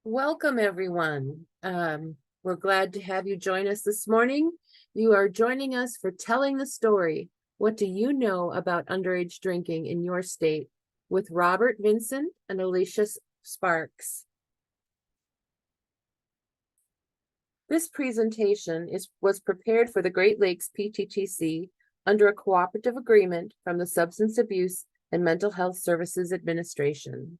Welcome, everyone. We're glad to have you join us this morning. You are joining us for Telling the Story. What do you know about underage drinking in your state? With Robert Vincent and Alicia Sparks. This presentation was prepared for the Great Lakes PTTC under a cooperative agreement from the Substance Abuse and Mental Health Services Administration.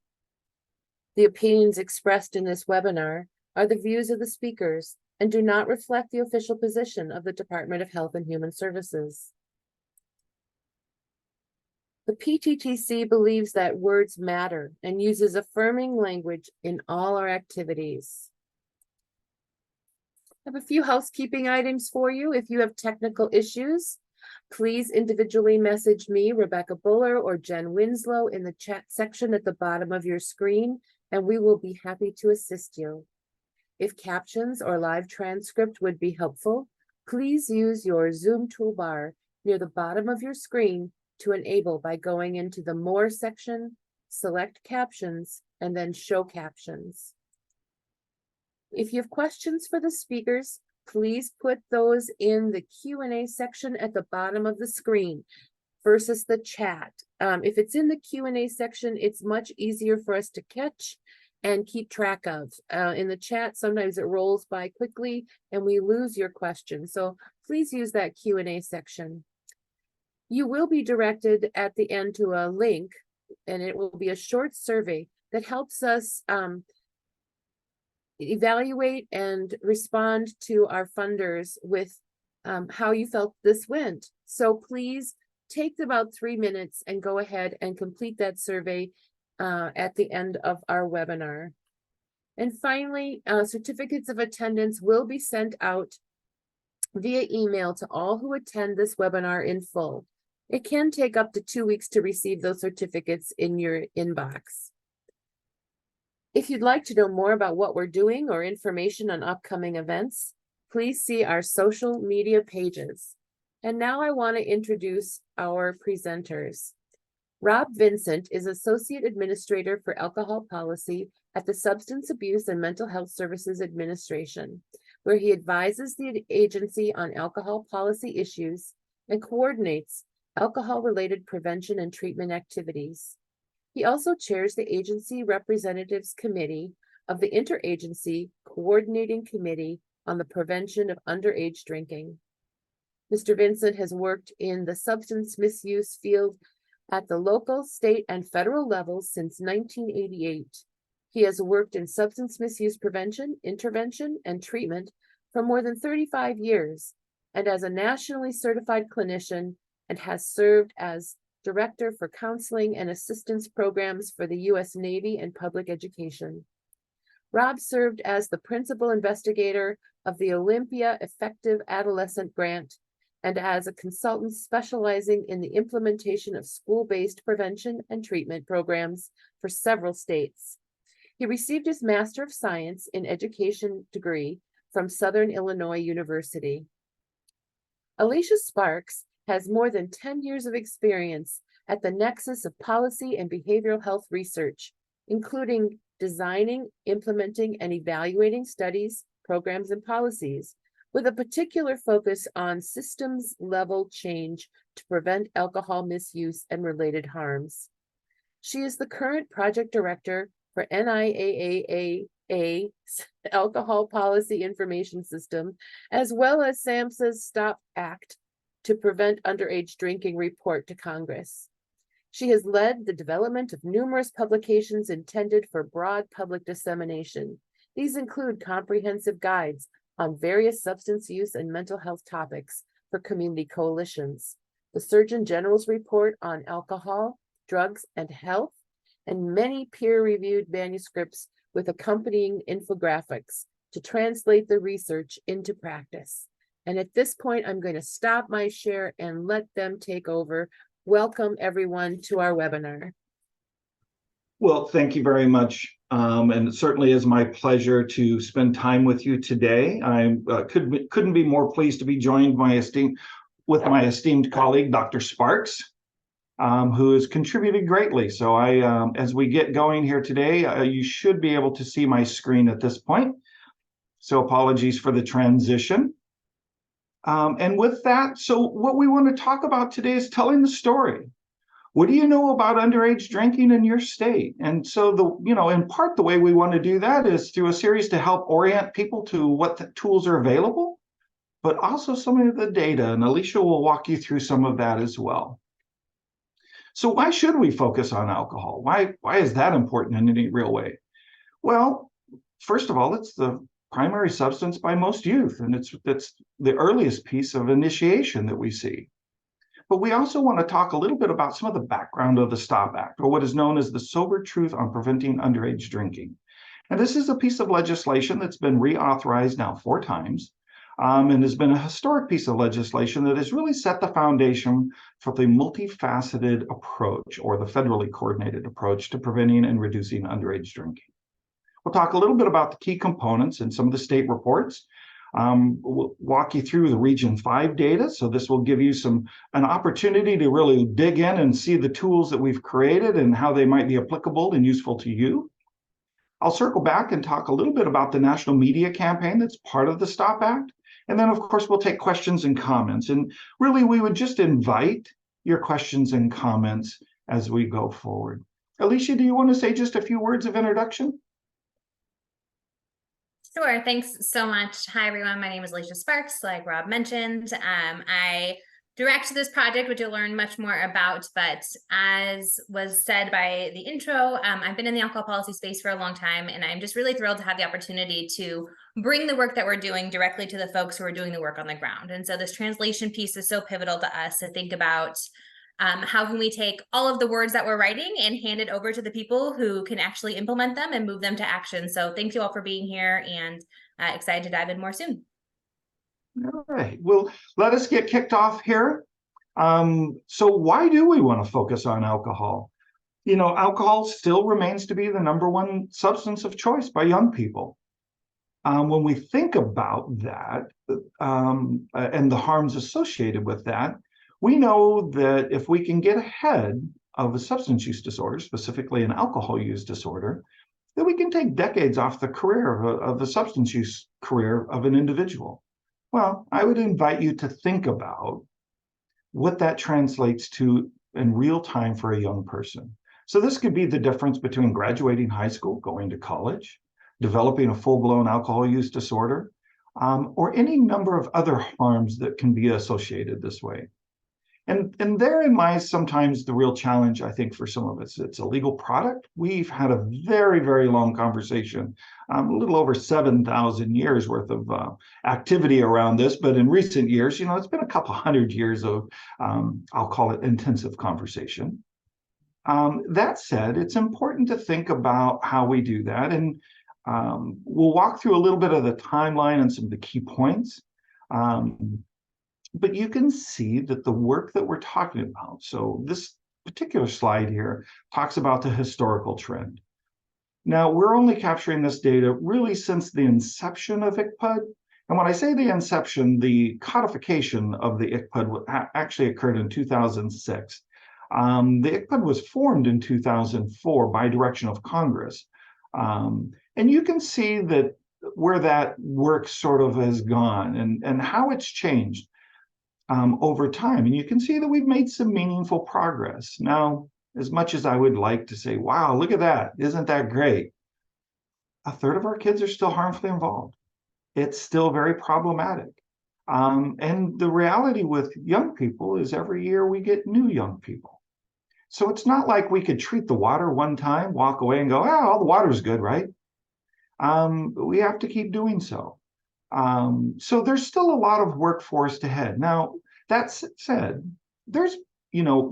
The opinions expressed in this webinar are the views of the speakers and do not reflect the official position of the Department of Health and Human Services. The PTTC believes that words matter and uses affirming language in all our activities. I have a few housekeeping items for you. If you have technical issues, please individually message me, Rebecca Buller, or Jen Winslow in the chat section at the bottom of your screen, and we will be happy to assist you. If captions or live transcript would be helpful, please use your Zoom toolbar near the bottom of your screen to enable by going into the More section, select Captions, and then Show Captions. If you have questions for the speakers, please put those in the Q&A section at the bottom of the screen versus the chat. If it's in the Q&A section, it's much easier for us to catch and keep track of. In the chat, sometimes it rolls by quickly and we lose your question. So please use that Q&A section. You will be directed at the end to a link, and it will be a short survey that helps us evaluate and respond to our funders with how you felt this went. So please take about 3 minutes and go ahead and complete that survey at the end of our webinar. And finally, certificates of attendance will be sent out via email to all who attend this webinar in full. It can take up to 2 weeks to receive those certificates in your inbox. If you'd like to know more about what we're doing or information on upcoming events, please see our social media pages. And now I want to introduce our presenters. Rob Vincent is Associate Administrator for Alcohol Policy at the Substance Abuse and Mental Health Services Administration, where he advises the agency on alcohol policy issues and coordinates alcohol-related prevention and treatment activities. He also chairs the Agency Representatives Committee of the Interagency Coordinating Committee on the Prevention of Underage Drinking. Mr. Vincent has worked in the substance misuse field at the local, state, and federal levels since 1988. He has worked in substance misuse prevention, intervention, and treatment for more than 35 years, and as a nationally certified clinician, and has served as Director for Counseling and Assistance Programs for the U.S. Navy and Public Education. Rob served as the Principal Investigator of the Olympia Effective Adolescent Grant and as a consultant specializing in the implementation of school-based prevention and treatment programs for several states. He received his Master of Science in Education degree from Southern Illinois University. Alicia Sparks has more than 10 years of experience at the nexus of policy and behavioral health research, including designing, implementing, and evaluating studies, programs, and policies, with a particular focus on systems-level change to prevent alcohol misuse and related harms. She is the current project director for NIAAA's Alcohol Policy Information System, as well as SAMHSA's Stop Act to Prevent Underage Drinking report to Congress. She has led the development of numerous publications intended for broad public dissemination. These include comprehensive guides on various substance use and mental health topics for community coalitions, the Surgeon General's report on alcohol, drugs, and health, and many peer-reviewed manuscripts with accompanying infographics to translate the research into practice. And at this point, I'm going to stop my share and let them take over. Welcome, everyone, to our webinar. Well, thank you very much. And it certainly is my pleasure to spend time with you today. I couldn't be more pleased to be joined with my esteemed colleague, Dr. Sparks. who has contributed greatly. So as we get going here today, you should be able to see my screen at this point. So apologies for the transition. And with that, so what we want to talk about today is telling the story. What do you know about underage drinking in your state? And so in part, the way we want to do that is through a series to help orient people to what the tools are available, but also some of the data. And Alicia will walk you through some of that as well. So why should we focus on alcohol? Why is that important in any real way? Well, first of all, it's the primary substance by most youth, and it's the earliest piece of initiation that we see. But we also want to talk a little bit about some of the background of the STOP Act, or what is known as the Sober Truth on Preventing Underage Drinking. And this is a piece of legislation that's been reauthorized now 4 times, and has been a historic piece of legislation that has really set the foundation for the multifaceted approach, or the federally coordinated approach, to preventing and reducing underage drinking. We'll talk a little bit about the key components and some of the state reports. We'll walk you through the Region 5 data. So this will give you an opportunity to really dig in and see the tools that we've created and how they might be applicable and useful to you. I'll circle back and talk a little bit about the national media campaign that's part of the STOP Act. And then, of course, we'll take questions and comments. And really, we would just invite your questions and comments as we go forward. Alicia, do you want to say just a few words of introduction? Sure. Thanks so much. Hi, everyone. My name is Alicia Sparks, like Rob mentioned. I direct this project, which you'll learn much more about. But as was said by the intro, I've been in the alcohol policy space for a long time, and I'm just really thrilled to have the opportunity to bring the work that we're doing directly to the folks who are doing the work on the ground. And so this translation piece is so pivotal to us to think about how can we take all of the words that we're writing and hand it over to the people who can actually implement them and move them to action. So thank you all for being here, and excited to dive in more soon. All right. Well, let us get kicked off here. So why do we want to focus on alcohol? Alcohol still remains to be the #1 substance of choice by young people. When we think about that and the harms associated with that, we know that if we can get ahead of a substance use disorder, specifically an alcohol use disorder, that we can take decades off the career of the substance use career of an individual. Well, I would invite you to think about what that translates to in real time for a young person. So this could be the difference between graduating high school, going to college, developing a full-blown alcohol use disorder, or any number of other harms that can be associated this way. And therein lies sometimes the real challenge, I think, for some of us. It's a legal product. We've had a very, very long conversation, a little over 7,000 years worth of activity around this. But in recent years, it's been a couple hundred years of, I'll call it, intensive conversation. That said, it's important to think about how we do that. And we'll walk through a little bit of the timeline and some of the key points. But you can see that the work that we're talking about, so this particular slide here talks about the historical trend. Now, we're only capturing this data really since the inception of ICPUD. And when I say the inception, the codification of the ICPUD actually occurred in 2006. The ICPUD was formed in 2004 by direction of Congress. And you can see that where that work sort of has gone and how it's changed over time. And you can see that we've made some meaningful progress. Now, as much as I would like to say, wow, look at that, isn't that great? A third of our kids are still harmfully involved. It's still very problematic. And the reality with young people is every year we get new young people. So it's not like we could treat the water one time, walk away and go, oh, all the water's good, right? We have to keep doing so. So there's still a lot of work for us ahead. Now, that said, there's,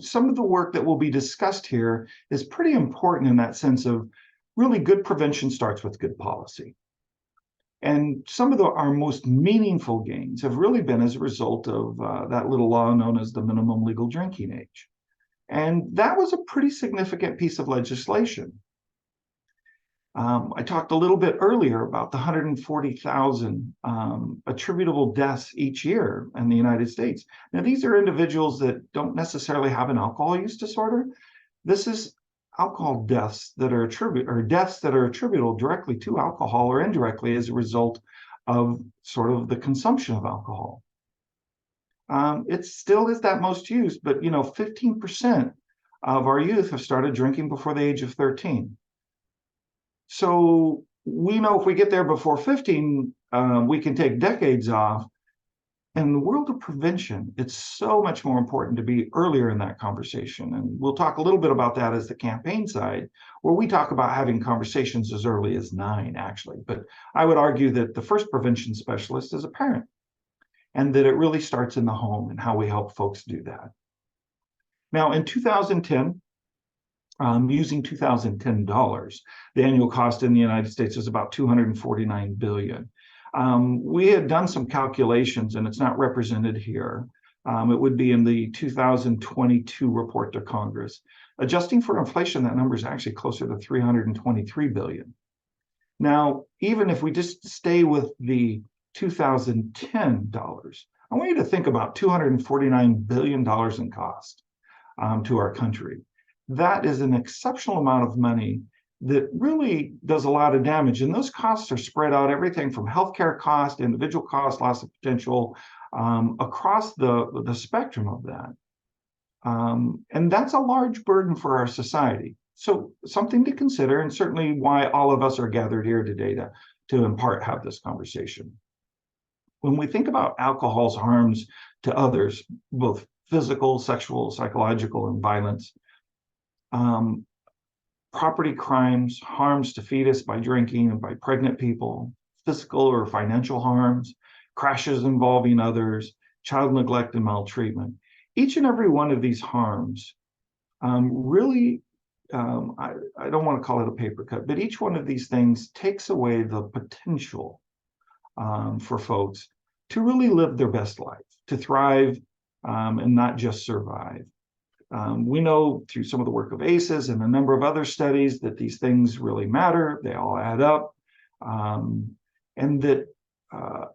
some of the work that will be discussed here is pretty important in that sense of really good prevention starts with good policy. And some of our most meaningful gains have really been as a result of that little law known as the minimum legal drinking age. And that was a pretty significant piece of legislation. I talked a little bit earlier about the 140,000 attributable deaths each year in the United States. Now, these are individuals that don't necessarily have an alcohol use disorder. This is alcohol deaths that are attributable directly to alcohol or indirectly as a result of sort of the consumption of alcohol. It still is that most used, but 15% of our youth have started drinking before the age of 13. So we know if we get there before 15, we can take decades off. In the world of prevention, it's so much more important to be earlier in that conversation. And we'll talk a little bit about that as the campaign side, where we talk about having conversations as early as 9, actually. But I would argue that the first prevention specialist is a parent, and that it really starts in the home and how we help folks do that. Now, in 2010, using 2010 dollars, the annual cost in the United States was about $249 billion. We had done some calculations, and it's not represented here. It would be in the 2022 report to Congress. Adjusting for inflation, that number is actually closer to $323 billion. Now, even if we just stay with the 2010 dollars, I want you to think about $249 billion in cost to our country. That is an exceptional amount of money that really does a lot of damage. And those costs are spread out, everything from healthcare cost, individual cost, loss of potential, across the spectrum of that. And that's a large burden for our society. So something to consider, and certainly why all of us are gathered here today to in part have this conversation. When we think about alcohol's harms to others, both physical, sexual, psychological, and violence, property crimes, harms to fetus by drinking and by pregnant people, physical or financial harms, crashes involving others, child neglect and maltreatment. Each and every one of these harms really, I don't want to call it a paper cut, but each one of these things takes away the potential for folks to really live their best life, to thrive and not just survive. We know through some of the work of ACEs and a number of other studies that these things really matter. They all add up. And that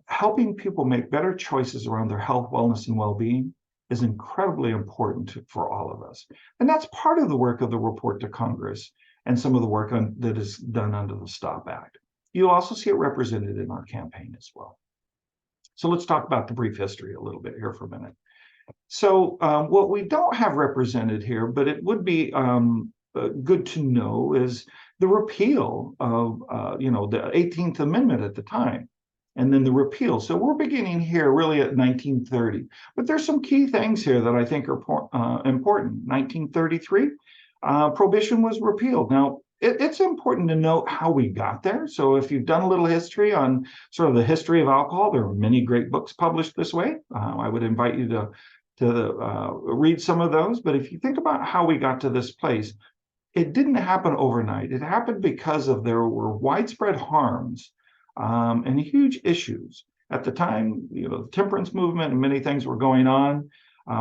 helping people make better choices around their health, wellness, and well-being is incredibly important for all of us. And that's part of the work of the report to Congress and some of the work that is done under the STOP Act. You'll also see it represented in our campaign as well. So let's talk about the brief history a little bit here for a minute. So what we don't have represented here, but it would be good to know, is the repeal of, the 18th Amendment at the time, and then the repeal. So we're beginning here really at 1930. But there's some key things here that I think are important. 1933, prohibition was repealed. Now, it's important to note how we got there. So if you've done a little history on sort of the history of alcohol, there are many great books published this way. I would invite you to read some of those. But if you think about how we got to this place, it didn't happen overnight. It happened because there were widespread harms and huge issues. At the time, the temperance movement and many things were going on.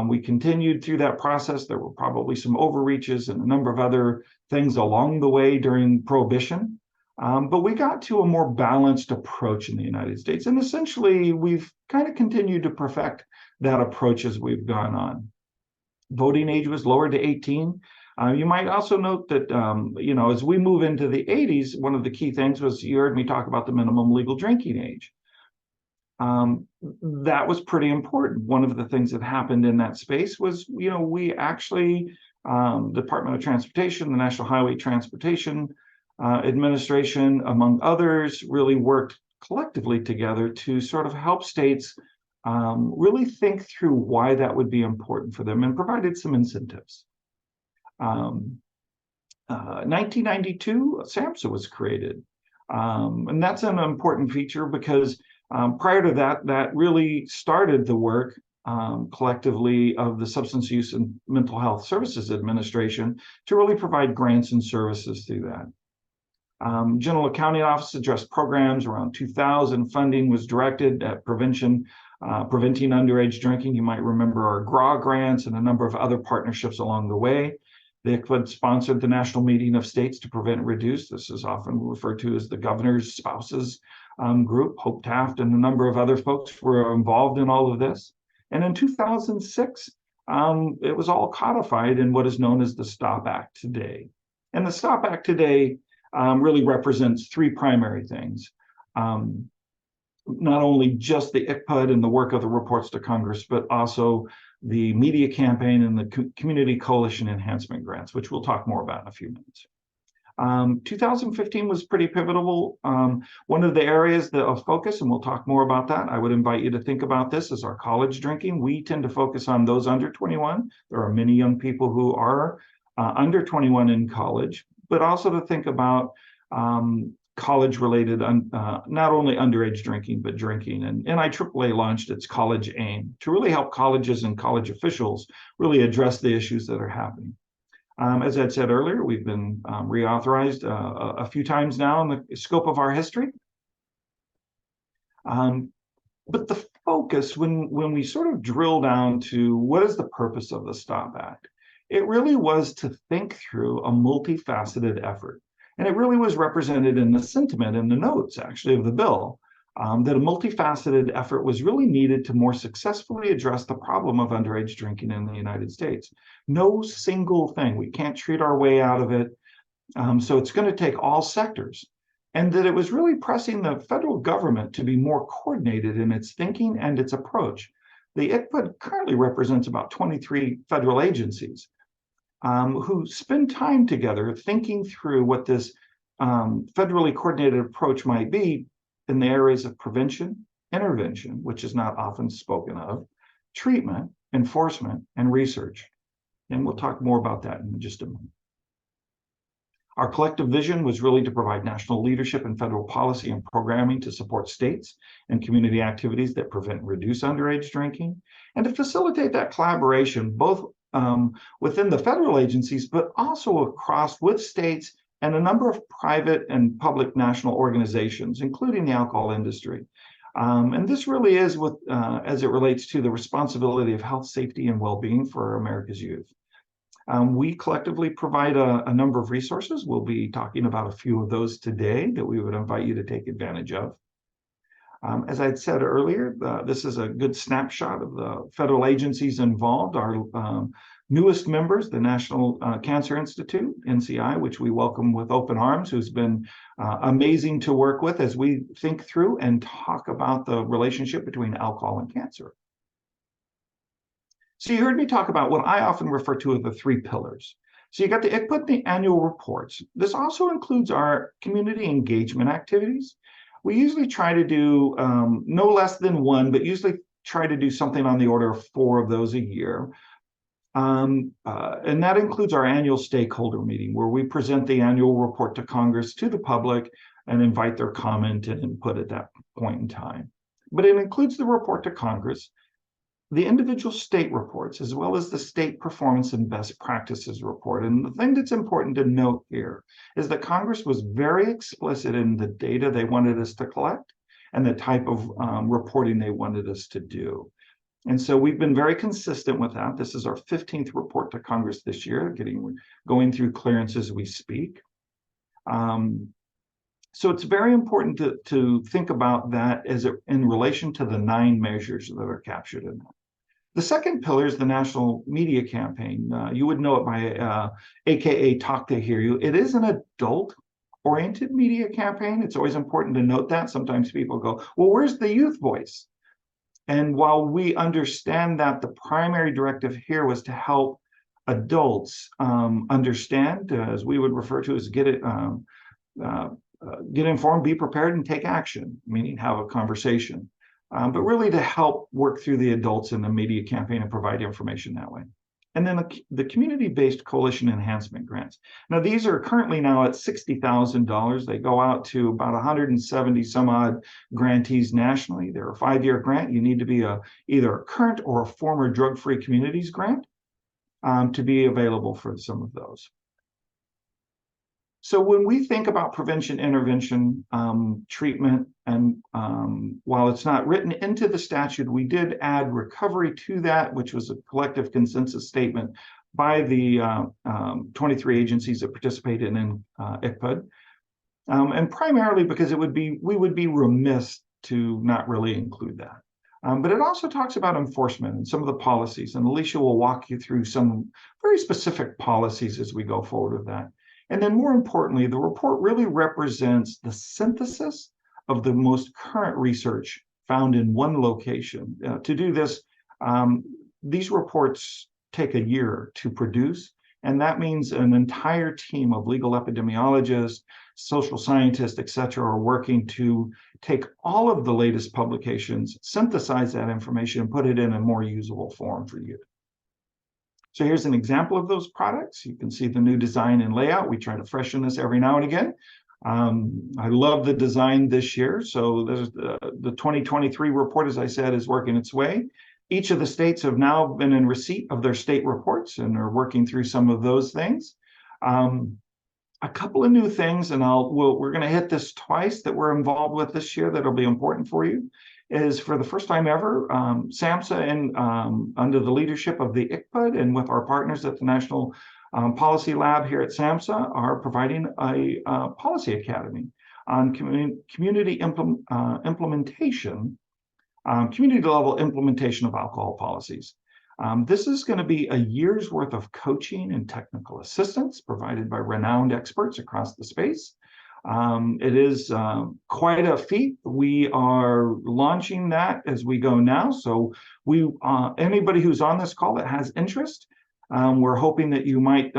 We continued through that process. There were probably some overreaches and a number of other things along the way during Prohibition. But we got to a more balanced approach in the United States. And essentially, we've kind of continued to perfect that approach as we've gone on. Voting age was lowered to 18. You might also note that, as we move into the 80s, one of the key things was, you heard me talk about the minimum legal drinking age. That was pretty important. One of the things that happened in that space was, we actually, Department of Transportation, the National Highway Transportation Administration, among others, really worked collectively together to sort of help states really think through why that would be important for them, and provided some incentives. 1992, SAMHSA was created. And that's an important feature because prior to that, that really started the work collectively of the Substance Use and Mental Health Services Administration to really provide grants and services through that. General Accounting Office addressed programs around 2000. Funding was directed at preventing underage drinking. You might remember our GRA grants and a number of other partnerships along the way. The ICPD sponsored the National Meeting of States to Prevent and Reduce. This is often referred to as the governor's spouses group. Hope Taft and a number of other folks were involved in all of this. And in 2006, it was all codified in what is known as the STOP Act today. And the STOP Act today really represents three primary things. Not only just the ICPD and the work of the reports to Congress, but also the media campaign and the community coalition enhancement grants, which we'll talk more about in a few minutes. 2015 was pretty pivotal. One of the areas of focus, and we'll talk more about that, I would invite you to think about this, is our college drinking. We tend to focus on those under 21. There are many young people who are under 21 in college, but also to think about college-related, not only underage drinking, but drinking. And NIAAA launched its College AIM to really help colleges and college officials really address the issues that are happening. As Ed said earlier, we've been reauthorized a few times now in the scope of our history. But the focus, when we sort of drill down to what is the purpose of the STOP Act, it really was to think through a multifaceted effort. And it really was represented in the sentiment and the notes, actually, of the bill, that a multifaceted effort was really needed to more successfully address the problem of underage drinking in the United States. No single thing. We can't treat our way out of it. So it's going to take all sectors. And that it was really pressing the federal government to be more coordinated in its thinking and its approach. The ICPD currently represents about 23 federal agencies who spend time together thinking through what this federally coordinated approach might be in the areas of prevention, intervention, which is not often spoken of, treatment, enforcement, and research. And we'll talk more about that in just a moment. Our collective vision was really to provide national leadership in federal policy and programming to support states and community activities that prevent and reduce underage drinking, and to facilitate that collaboration both within the federal agencies, but also across with states and a number of private and public national organizations, including the alcohol industry. And this really is with, as it relates to the responsibility of health, safety, and well-being for America's youth. We collectively provide a number of resources. We'll be talking about a few of those today that we would invite you to take advantage of. As I'd said earlier, this is a good snapshot of the federal agencies involved. Our newest members, the National Cancer Institute, NCI, which we welcome with open arms, who's been amazing to work with as we think through and talk about the relationship between alcohol and cancer. So you heard me talk about what I often refer to as the three pillars. So you got the ICPD, the annual reports. This also includes our community engagement activities. We usually try to do no less than one, but usually try to do something on the order of 4 of those a year. And that includes our annual stakeholder meeting, where we present the annual report to Congress, to the public, and invite their comment and input at that point in time. But it includes the report to Congress, the individual state reports, as well as the state performance and best practices report. And the thing that's important to note here is that Congress was very explicit in the data they wanted us to collect and the type of reporting they wanted us to do. And so we've been very consistent with that. This is our 15th report to Congress this year, going through clearance as we speak. So it's very important to think about that in relation to the 9 measures that are captured in that. The second pillar is the national media campaign. You would know it by AKA Talk to Hear You. It is an adult-oriented media campaign. It's always important to note that. Sometimes people go, well, where's the youth voice? And while we understand that the primary directive here was to help adults understand, as we would refer to as get informed, be prepared, and take action, meaning have a conversation. But really to help work through the adults in the media campaign and provide information that way. And then the community-based coalition enhancement grants. Now, these are currently now at $60,000. They go out to about 170 some odd grantees nationally. They're a 5-year grant. You need to be either a current or a former drug-free communities grant to be available for some of those. So when we think about prevention, intervention, treatment, and while it's not written into the statute, we did add recovery to that, which was a collective consensus statement by the 23 agencies that participated in ICPUD. And primarily because we would be remiss to not really include that. But it also talks about enforcement and some of the policies, and Alicia will walk you through some very specific policies as we go forward with that. And then more importantly, the report really represents the synthesis of the most current research found in one location. To do this, these reports take a year to produce, and that means an entire team of legal epidemiologists, social scientists, et cetera, are working to take all of the latest publications, synthesize that information, and put it in a more usable form for you. So here's an example of those products. You can see the new design and layout. We try to freshen this every now and again. I love the design this year. So there's the 2023 report, as I said, is working its way. Each of the states have now been in receipt of their state reports and are working through some of those things. A couple of new things, and we're going to hit this twice, that we're involved with this year that'll be important for you, is for the first time ever, SAMHSA and under the leadership of the ICPUD and with our partners at the National Policy Lab here at SAMHSA are providing a policy academy on community implementation, community level implementation of alcohol policies. This is going to be a year's worth of coaching and technical assistance provided by renowned experts across the space. It is quite a feat. We are launching that as we go now. So anybody who's on this call that has interest, we're hoping that you might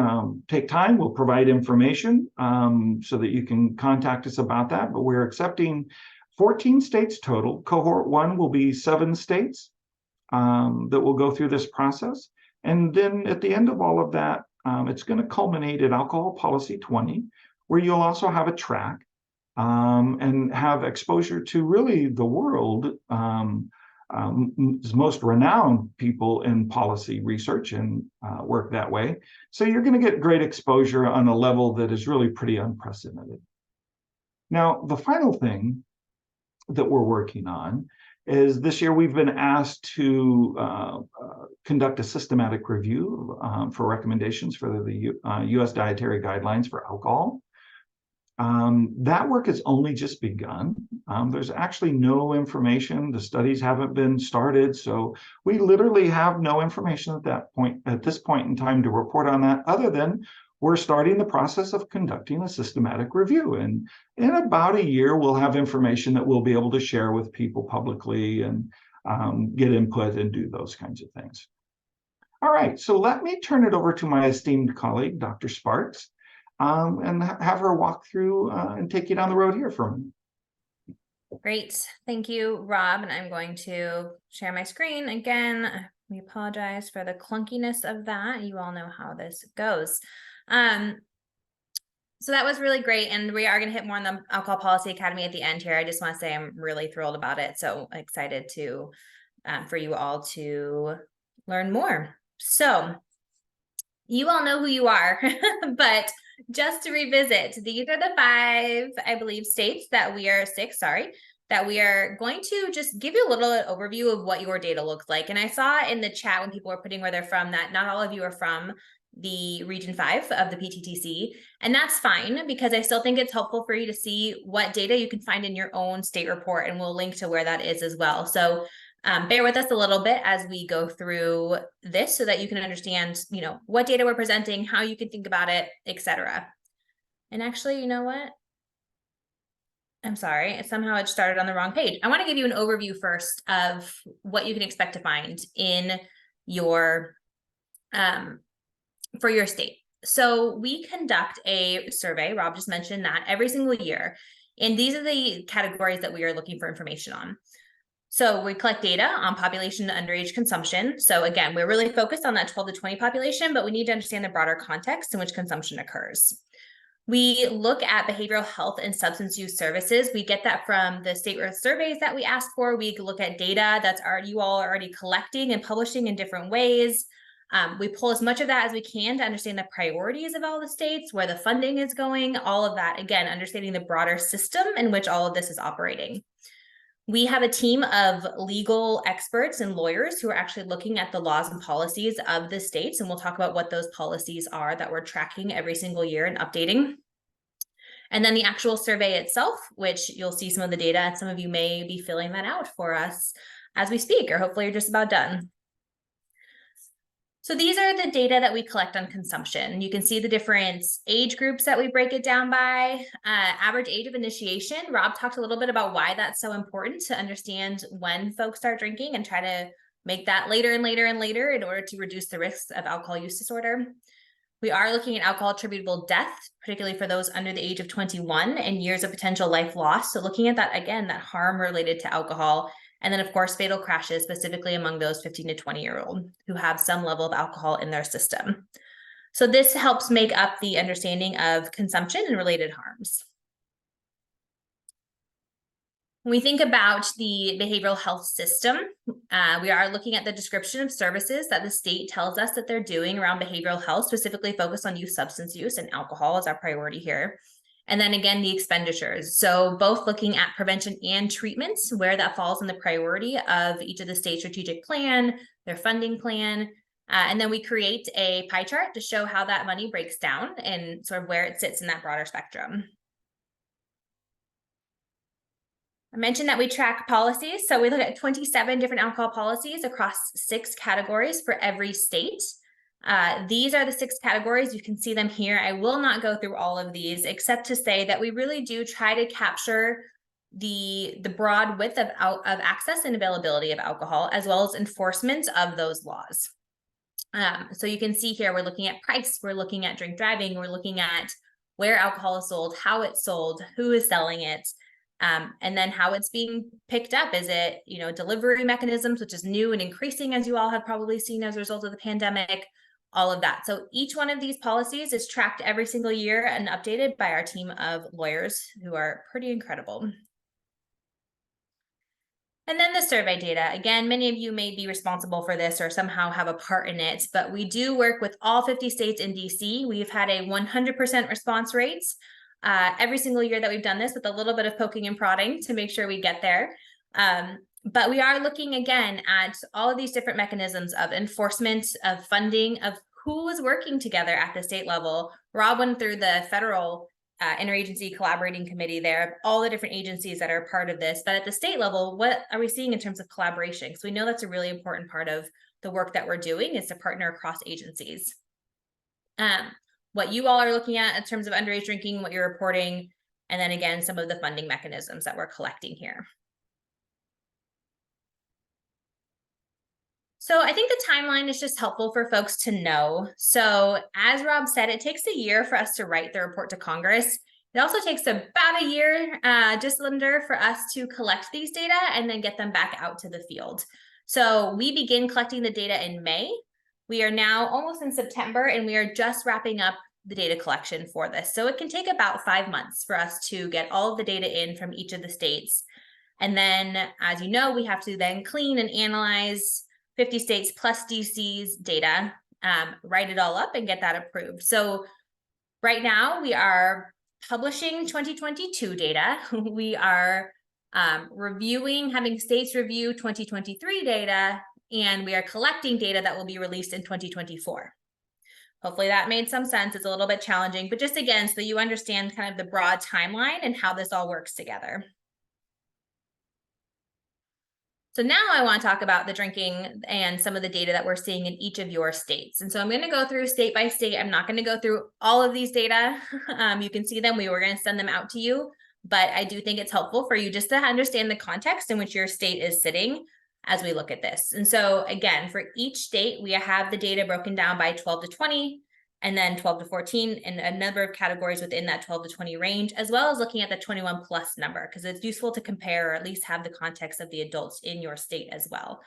take time. We'll provide information so that you can contact us about that. But we're accepting 14 states total. Cohort 1 will be 7 states that will go through this process. And then at the end of all of that, it's going to culminate at Alcohol Policy 20, where you'll also have a track and have exposure to really the world, most renowned people in policy research and work that way. So you're going to get great exposure on a level that is really pretty unprecedented. Now, the final thing that we're working on is this year we've been asked to conduct a systematic review for recommendations for the U.S. dietary guidelines for alcohol. That work has only just begun. There's actually no information. The studies haven't been started, so we literally have no information at this point in time to report on that, other than we're starting the process of conducting a systematic review. And in about a year, we'll have information that we'll be able to share with people publicly and get input and do those kinds of things. All right, so let me turn it over to my esteemed colleague, Dr. Sparks, and have her walk through and take you down the road here for a minute. Great. Thank you, Rob. And I'm going to share my screen again. We apologize for the clunkiness of that. You all know how this goes. So that was really great. And we are going to hit more on the Alcohol Policy Academy at the end here. I just want to say I'm really thrilled about it. So excited to for you all to learn more. So you all know who you are, but just to revisit, these are the 5, I believe, states that we are 6, sorry, that we are going to just give you a little overview of what your data looks like. And I saw in the chat when people were putting where they're from that not all of you are from the Region 5 of the PTTC, and that's fine because I still think it's helpful for you to see what data you can find in your own state report, and we'll link to where that is as well. So bear with us a little bit as we go through this so that you can understand, what data we're presenting, how you can think about it, etc. And actually, you know what? I'm sorry, somehow it started on the wrong page. I want to give you an overview first of what you can expect to find in your for your state. So we conduct a survey, Rob just mentioned that, every single year. And these are the categories that we are looking for information on. So we collect data on population underage consumption. So again, we're really focused on that 12 to 20 population, but we need to understand the broader context in which consumption occurs. We look at behavioral health and substance use services. We get that from the state surveys that we ask for. We look at data that's you all are already collecting and publishing in different ways. We pull as much of that as we can to understand the priorities of all the states, where the funding is going, all of that, again, understanding the broader system in which all of this is operating. We have a team of legal experts and lawyers who are actually looking at the laws and policies of the states, and we'll talk about what those policies are that we're tracking every single year and updating. And then the actual survey itself, which you'll see some of the data, and some of you may be filling that out for us as we speak, or hopefully you're just about done. So these are the data that we collect on consumption. You can see the different age groups that we break it down by. Average age of initiation. Rob talked a little bit about why that's so important to understand when folks start drinking and try to make that later and later and later in order to reduce the risks of alcohol use disorder. We are looking at alcohol attributable death, particularly for those under the age of 21 and years of potential life loss. So looking at that, again, that harm related to alcohol. And then, of course, fatal crashes, specifically among those 15 to 20-year-old who have some level of alcohol in their system. So this helps make up the understanding of consumption and related harms. When we think about the behavioral health system, we are looking at the description of services that the state tells us that they're doing around behavioral health, specifically focused on youth substance use, and alcohol is our priority here. And then again, the expenditures. So both looking at prevention and treatments, where that falls in the priority of each of the state strategic plan, their funding plan. And then we create a pie chart to show how that money breaks down and sort of where it sits in that broader spectrum. I mentioned that we track policies. So we look at 27 different alcohol policies across 6 categories for every state. These are the 6 categories. You can see them here. I will not go through all of these, except to say that we really do try to capture the broad width of access and availability of alcohol, as well as enforcement of those laws. So you can see here, we're looking at price, we're looking at drink driving, we're looking at where alcohol is sold, how it's sold, who is selling it, and then how it's being picked up. Is it, delivery mechanisms, which is new and increasing, as you all have probably seen as a result of the pandemic, all of that. So each one of these policies is tracked every single year and updated by our team of lawyers who are pretty incredible. And then the survey data. Again, many of you may be responsible for this or somehow have a part in it, but we do work with all 50 states in DC. We've had a 100% response rate every single year that we've done this, with a little bit of poking and prodding to make sure we get there. But we are looking again at all of these different mechanisms of enforcement, of funding, of who is working together at the state level. Rob went through the federal interagency collaborating committee there, all the different agencies that are part of this. But at the state level, what are we seeing in terms of collaboration? Because we know that's a really important part of the work that we're doing, is to partner across agencies. What you all are looking at in terms of underage drinking, what you're reporting, and then again, some of the funding mechanisms that we're collecting here. So I think the timeline is just helpful for folks to know. So as Rob said, it takes a year for us to write the report to Congress. It also takes about a year, just under, for us to collect these data and then get them back out to the field. So we begin collecting the data in May. We are now almost in September, and we are just wrapping up the data collection for this. So it can take about 5 months for us to get all of the data in from each of the states. And then, as you know, we have to then clean and analyze 50 states plus DC's data, write it all up and get that approved. So right now we are publishing 2022 data. We are having states review 2023 data, and we are collecting data that will be released in 2024. Hopefully that made some sense. It's a little bit challenging, but just again, so you understand kind of the broad timeline and how this all works together. So now I want to talk about the drinking and some of the data that we're seeing in each of your states. And so I'm going to go through state by state. I'm not going to go through all of these data. You can see them. We were going to send them out to you, but I do think it's helpful for you just to understand the context in which your state is sitting as we look at this. And so again, for each state, we have the data broken down by 12 to 20, and then 12 to 14, and a number of categories within that 12 to 20 range, as well as looking at the 21 plus number, because it's useful to compare, or at least have the context of the adults in your state as well.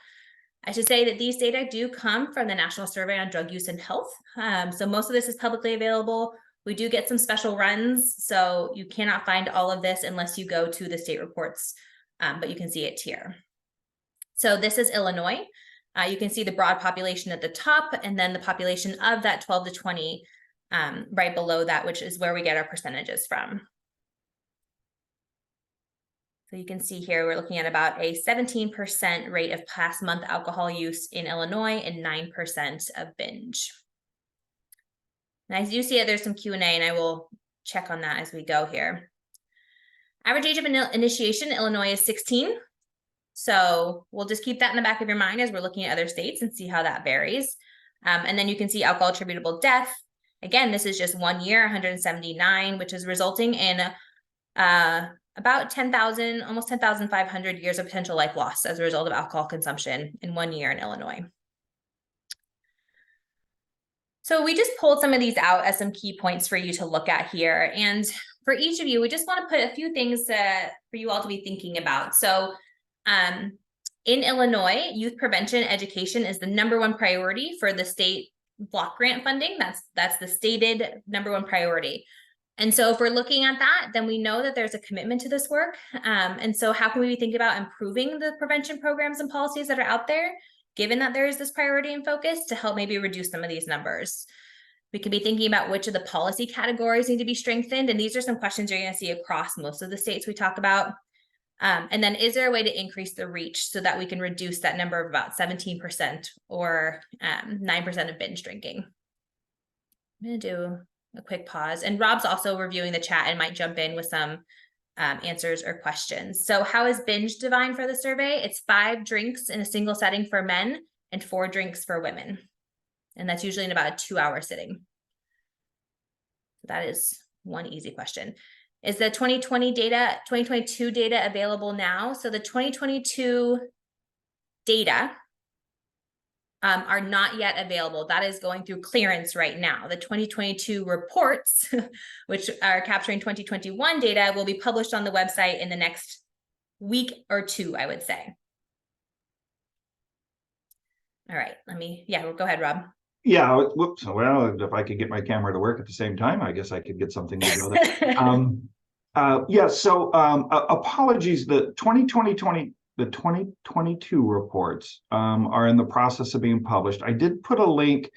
I should say that these data do come from the National Survey on Drug Use and Health. So most of this is publicly available. We do get some special runs, so you cannot find all of this unless you go to the state reports, but you can see it here. So this is Illinois. You can see the broad population at the top, and then the population of that 12 to 20 right below that, which is where we get our percentages from. So you can see here, we're looking at about a 17% rate of past month alcohol use in Illinois and 9% of binge. And as you see it, there's some Q&A, and I will check on that as we go here. Average age of initiation, Illinois is 16. So we'll just keep that in the back of your mind as we're looking at other states and see how that varies. And then you can see alcohol attributable death. Again, this is just 1 year, 179, which is resulting in about 10,000, almost 10,500 years of potential life loss as a result of alcohol consumption in 1 year in Illinois. So we just pulled some of these out as some key points for you to look at here. And for each of you, we just want to put a few things for you all to be thinking about. So in Illinois, youth prevention education is the #1 priority for the state block grant funding. That's the stated #1 priority. And so if we're looking at that, then we know that there's a commitment to this work. And so how can we think about improving the prevention programs and policies that are out there, given that there is this priority and focus, to help maybe reduce some of these numbers? We could be thinking about which of the policy categories need to be strengthened. And these are some questions you're going to see across most of the states we talk about. And then is there a way to increase the reach so that we can reduce that number of about 17% or 9% of binge drinking? I'm going to do a quick pause, and Rob's also reviewing the chat and might jump in with some answers or questions. So how is binge defined for the survey? It's 5 drinks in a single setting for men and 4 drinks for women. And that's usually in about a 2-hour sitting. That is one easy question. Is the 2022 data available now? So the 2022 data are not yet available. That is going through clearance right now. The 2022 reports, which are capturing 2021 data, will be published on the website in the next week or 2, I would say. All right, go ahead, Rob. Yeah, whoops. Well, if I could get my camera to work at the same time, I guess I could get something to go there. Apologies. The 2022 reports are in the process of being published. I did put a link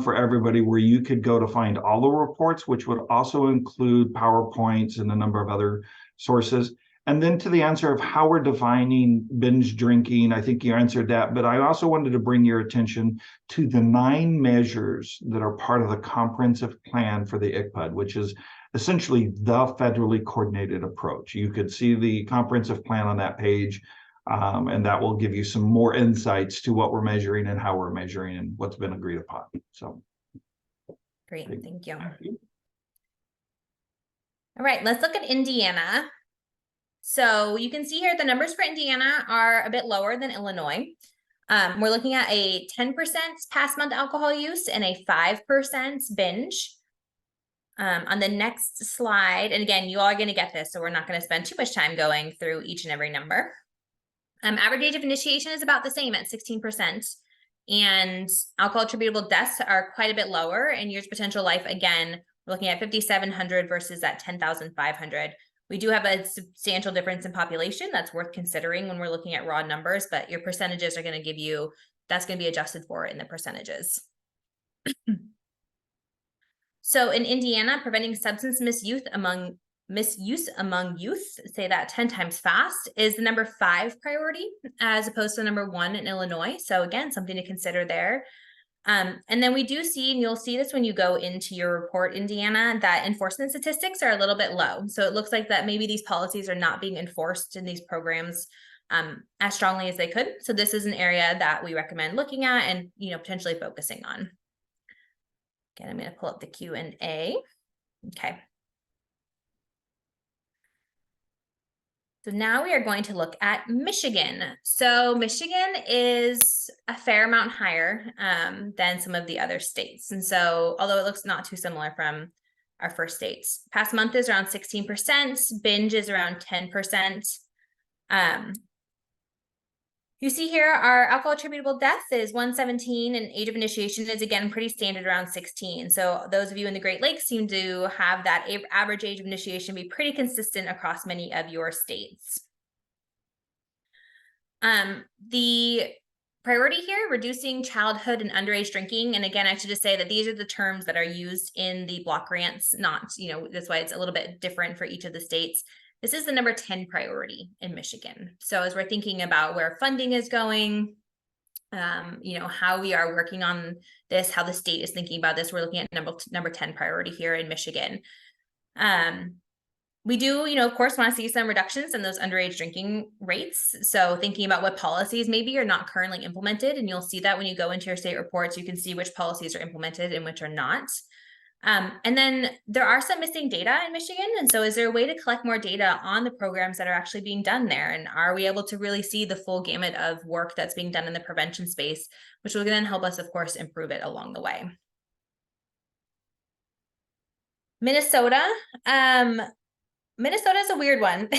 for everybody where you could go to find all the reports, which would also include PowerPoints and a number of other sources. And then to the answer of how we're defining binge drinking, I think you answered that, but I also wanted to bring your attention to the 9 measures that are part of the comprehensive plan for the ICPUD, which is essentially the federally coordinated approach. You could see the comprehensive plan on that page, and that will give you some more insights to what we're measuring and how we're measuring and what's been agreed upon. So, great, thank you. All right, let's look at Indiana. So you can see here the numbers for Indiana are a bit lower than Illinois. We're looking at a 10% past month alcohol use and a 5% binge. On the next slide, and again, you all are going to get this, so we're not going to spend too much time going through each and every number. Average age of initiation is about the same at 16%. And alcohol attributable deaths are quite a bit lower. And years potential life, again, we're looking at 5,700 versus that 10,500. We do have a substantial difference in population that's worth considering when we're looking at raw numbers, but your percentages are going to give you, that's going to be adjusted for in the percentages. So in Indiana, preventing substance misuse among youth, say that 10 times fast, is the #5 priority as opposed to #1 in Illinois. So again, something to consider there. And then we do see, and you'll see this when you go into your report, Indiana, that enforcement statistics are a little bit low. So it looks like that maybe these policies are not being enforced in these programs as strongly as they could. So this is an area that we recommend looking at and, potentially focusing on. Again, I'm going to pull up the Q&A. Okay. So now we are going to look at Michigan. So Michigan is a fair amount higher than some of the other states. And so, although it looks not too similar from our first states, past month is around 16%, binge is around 10%. You see here, our alcohol attributable death is 117, and age of initiation is, again, pretty standard around 16. So those of you in the Great Lakes seem to have that average age of initiation be pretty consistent across many of your states. The priority here, reducing childhood and underage drinking. And again, I should just say that these are the terms that are used in the block grants, not, that's why it's a little bit different for each of the states. this is the number 10 priority in Michigan. So as we're thinking about where funding is going, how we are working on this, how the state is thinking about this, we're looking at number 10 priority here in Michigan. We do, of course, want to see some reductions in those underage drinking rates. So thinking about what policies maybe are not currently implemented, and you'll see that when you go into your state reports, you can see which policies are implemented and which are not. And then there are some missing data in Michigan. And so is there a way to collect more data on the programs that are actually being done there? And are we able to really see the full gamut of work that's being done in the prevention space, which will then help us, of course, improve it along the way. Minnesota. Minnesota is a weird one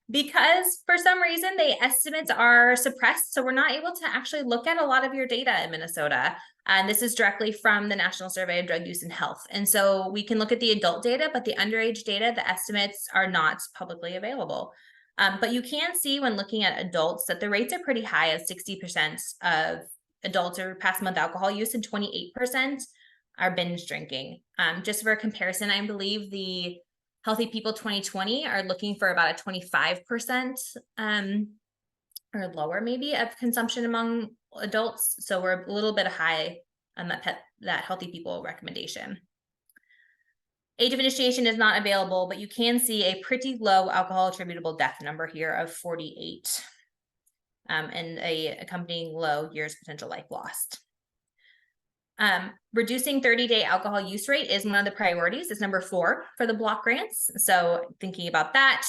because for some reason the estimates are suppressed. So we're not able to actually look at a lot of your data in Minnesota. And this is directly from the National Survey of Drug Use and Health. And so we can look at the adult data, but the underage data, the estimates are not publicly available. But you can see when looking at adults that the rates are pretty high of 60% of adults are past month alcohol use and 28% are binge drinking. Just for a comparison, I believe the Healthy People 2020 are looking for about a 25% or lower maybe of consumption among adults. So we're a little bit high on that Healthy People recommendation. Age of initiation is not available, but you can see a pretty low alcohol attributable death number here of 48 and a accompanying low years potential life lost. Reducing 30-day alcohol use rate is one of the priorities. It's number 4 for the block grants. So thinking about that,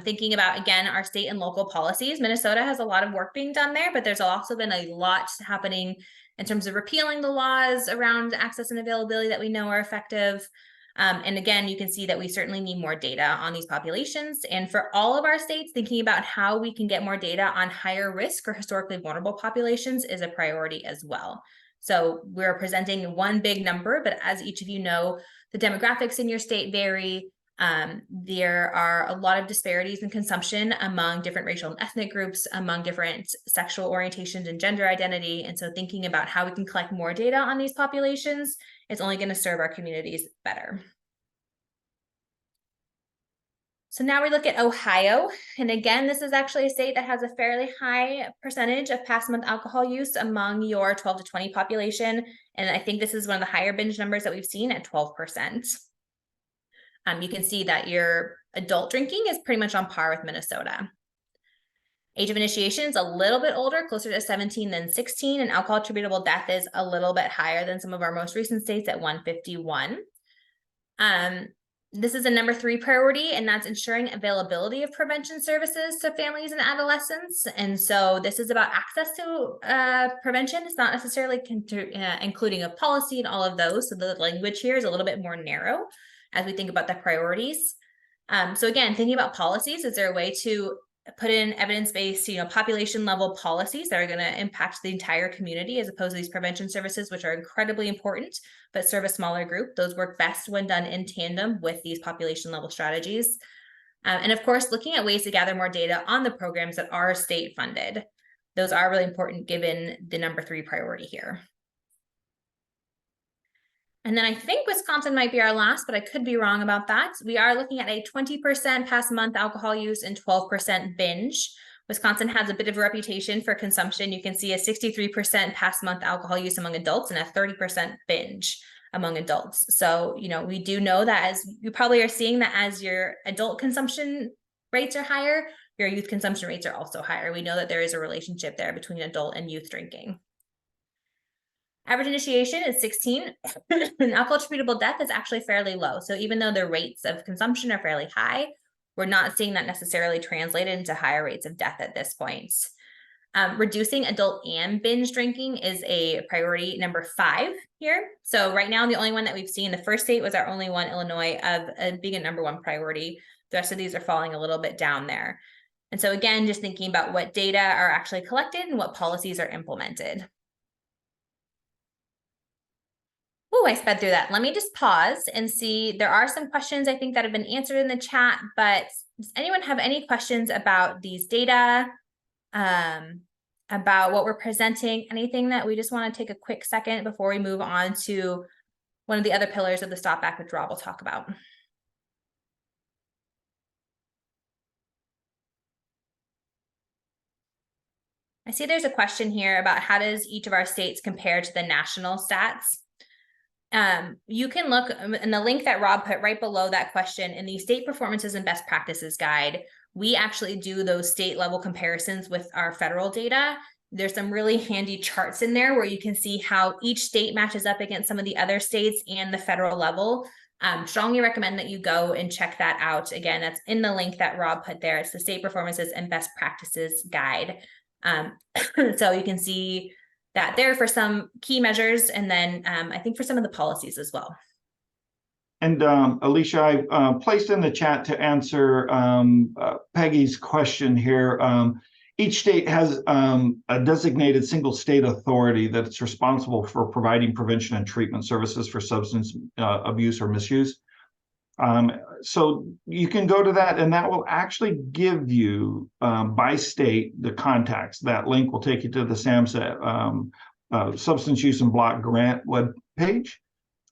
thinking about, again, our state and local policies. Minnesota has a lot of work being done there, but there's also been a lot happening in terms of repealing the laws around access and availability that we know are effective. And again, you can see that we certainly need more data on these populations. And for all of our states, thinking about how we can get more data on higher risk or historically vulnerable populations is a priority as well. So we're presenting one big number, but as each of you know, the demographics in your state vary. There are a lot of disparities in consumption among different racial and ethnic groups, among different sexual orientations and gender identity. And so thinking about how we can collect more data on these populations is only going to serve our communities better. So now we look at Ohio. And again, this is actually a state that has a fairly high percentage of past month alcohol use among your 12 to 20 population. And I think this is one of the higher binge numbers that we've seen at 12%. You can see that your adult drinking is pretty much on par with Minnesota. Age of initiation is a little bit older, closer to 17 than 16, and alcohol attributable death is a little bit higher than some of our most recent states at 151. This is a number 3 priority, and that's ensuring availability of prevention services to families and adolescents. And so this is about access to prevention. It's not necessarily including a policy and all of those. So the language here is a little bit more narrow as we think about the priorities. So again, thinking about policies, is there a way to put in evidence-based, population level policies that are going to impact the entire community as opposed to these prevention services, which are incredibly important, but serve a smaller group. Those work best when done in tandem with these population level strategies. And of course, looking at ways to gather more data on the programs that are state funded. Those are really important given the number 3 priority here. And then I think Wisconsin might be our last, but I could be wrong about that. We are looking at a 20% past month alcohol use and 12% binge. Wisconsin has a bit of a reputation for consumption. You can see a 63% past month alcohol use among adults and a 30% binge among adults. So, we do know that, as you probably are seeing, that as your adult consumption rates are higher, your youth consumption rates are also higher. We know that there is a relationship there between adult and youth drinking. Average initiation is 16, and alcohol attributable death is actually fairly low. So even though the rates of consumption are fairly high, we're not seeing that necessarily translated into higher rates of death at this point. Reducing adult and binge drinking is a priority number 5 here. So right now, the only one that we've seen, the first state was our only one, Illinois, of being a number 1 priority. The rest of these are falling a little bit down there. And so again, just thinking about what data are actually collected and what policies are implemented. Oh, I sped through that. Let me just pause and see. There are some questions I think that have been answered in the chat, but does anyone have any questions about these data, about what we're presenting, anything that we just want to take a quick second before we move on to one of the other pillars of the Stop Back Withdrawal we'll talk about? I see there's a question here about how does each of our states compare to the national stats? You can look in the link that Rob put right below that question in the State Performances and Best Practices Guide. We actually do those state level comparisons with our federal data. There's some really handy charts in there where you can see how each state matches up against some of the other states and the federal level. Strongly recommend that you go and check that out. Again, that's in the link that Rob put there. It's the State Performances and Best Practices Guide. So you can see that there for some key measures, and then I think for some of the policies as well. And Alicia, I placed in the chat to answer Peggy's question here. Each state has a designated single state authority that's responsible for providing prevention and treatment services for substance abuse or misuse. So you can go to that, and that will actually give you by state the contacts. That link will take you to the SAMHSA Substance Use and Block Grant web page.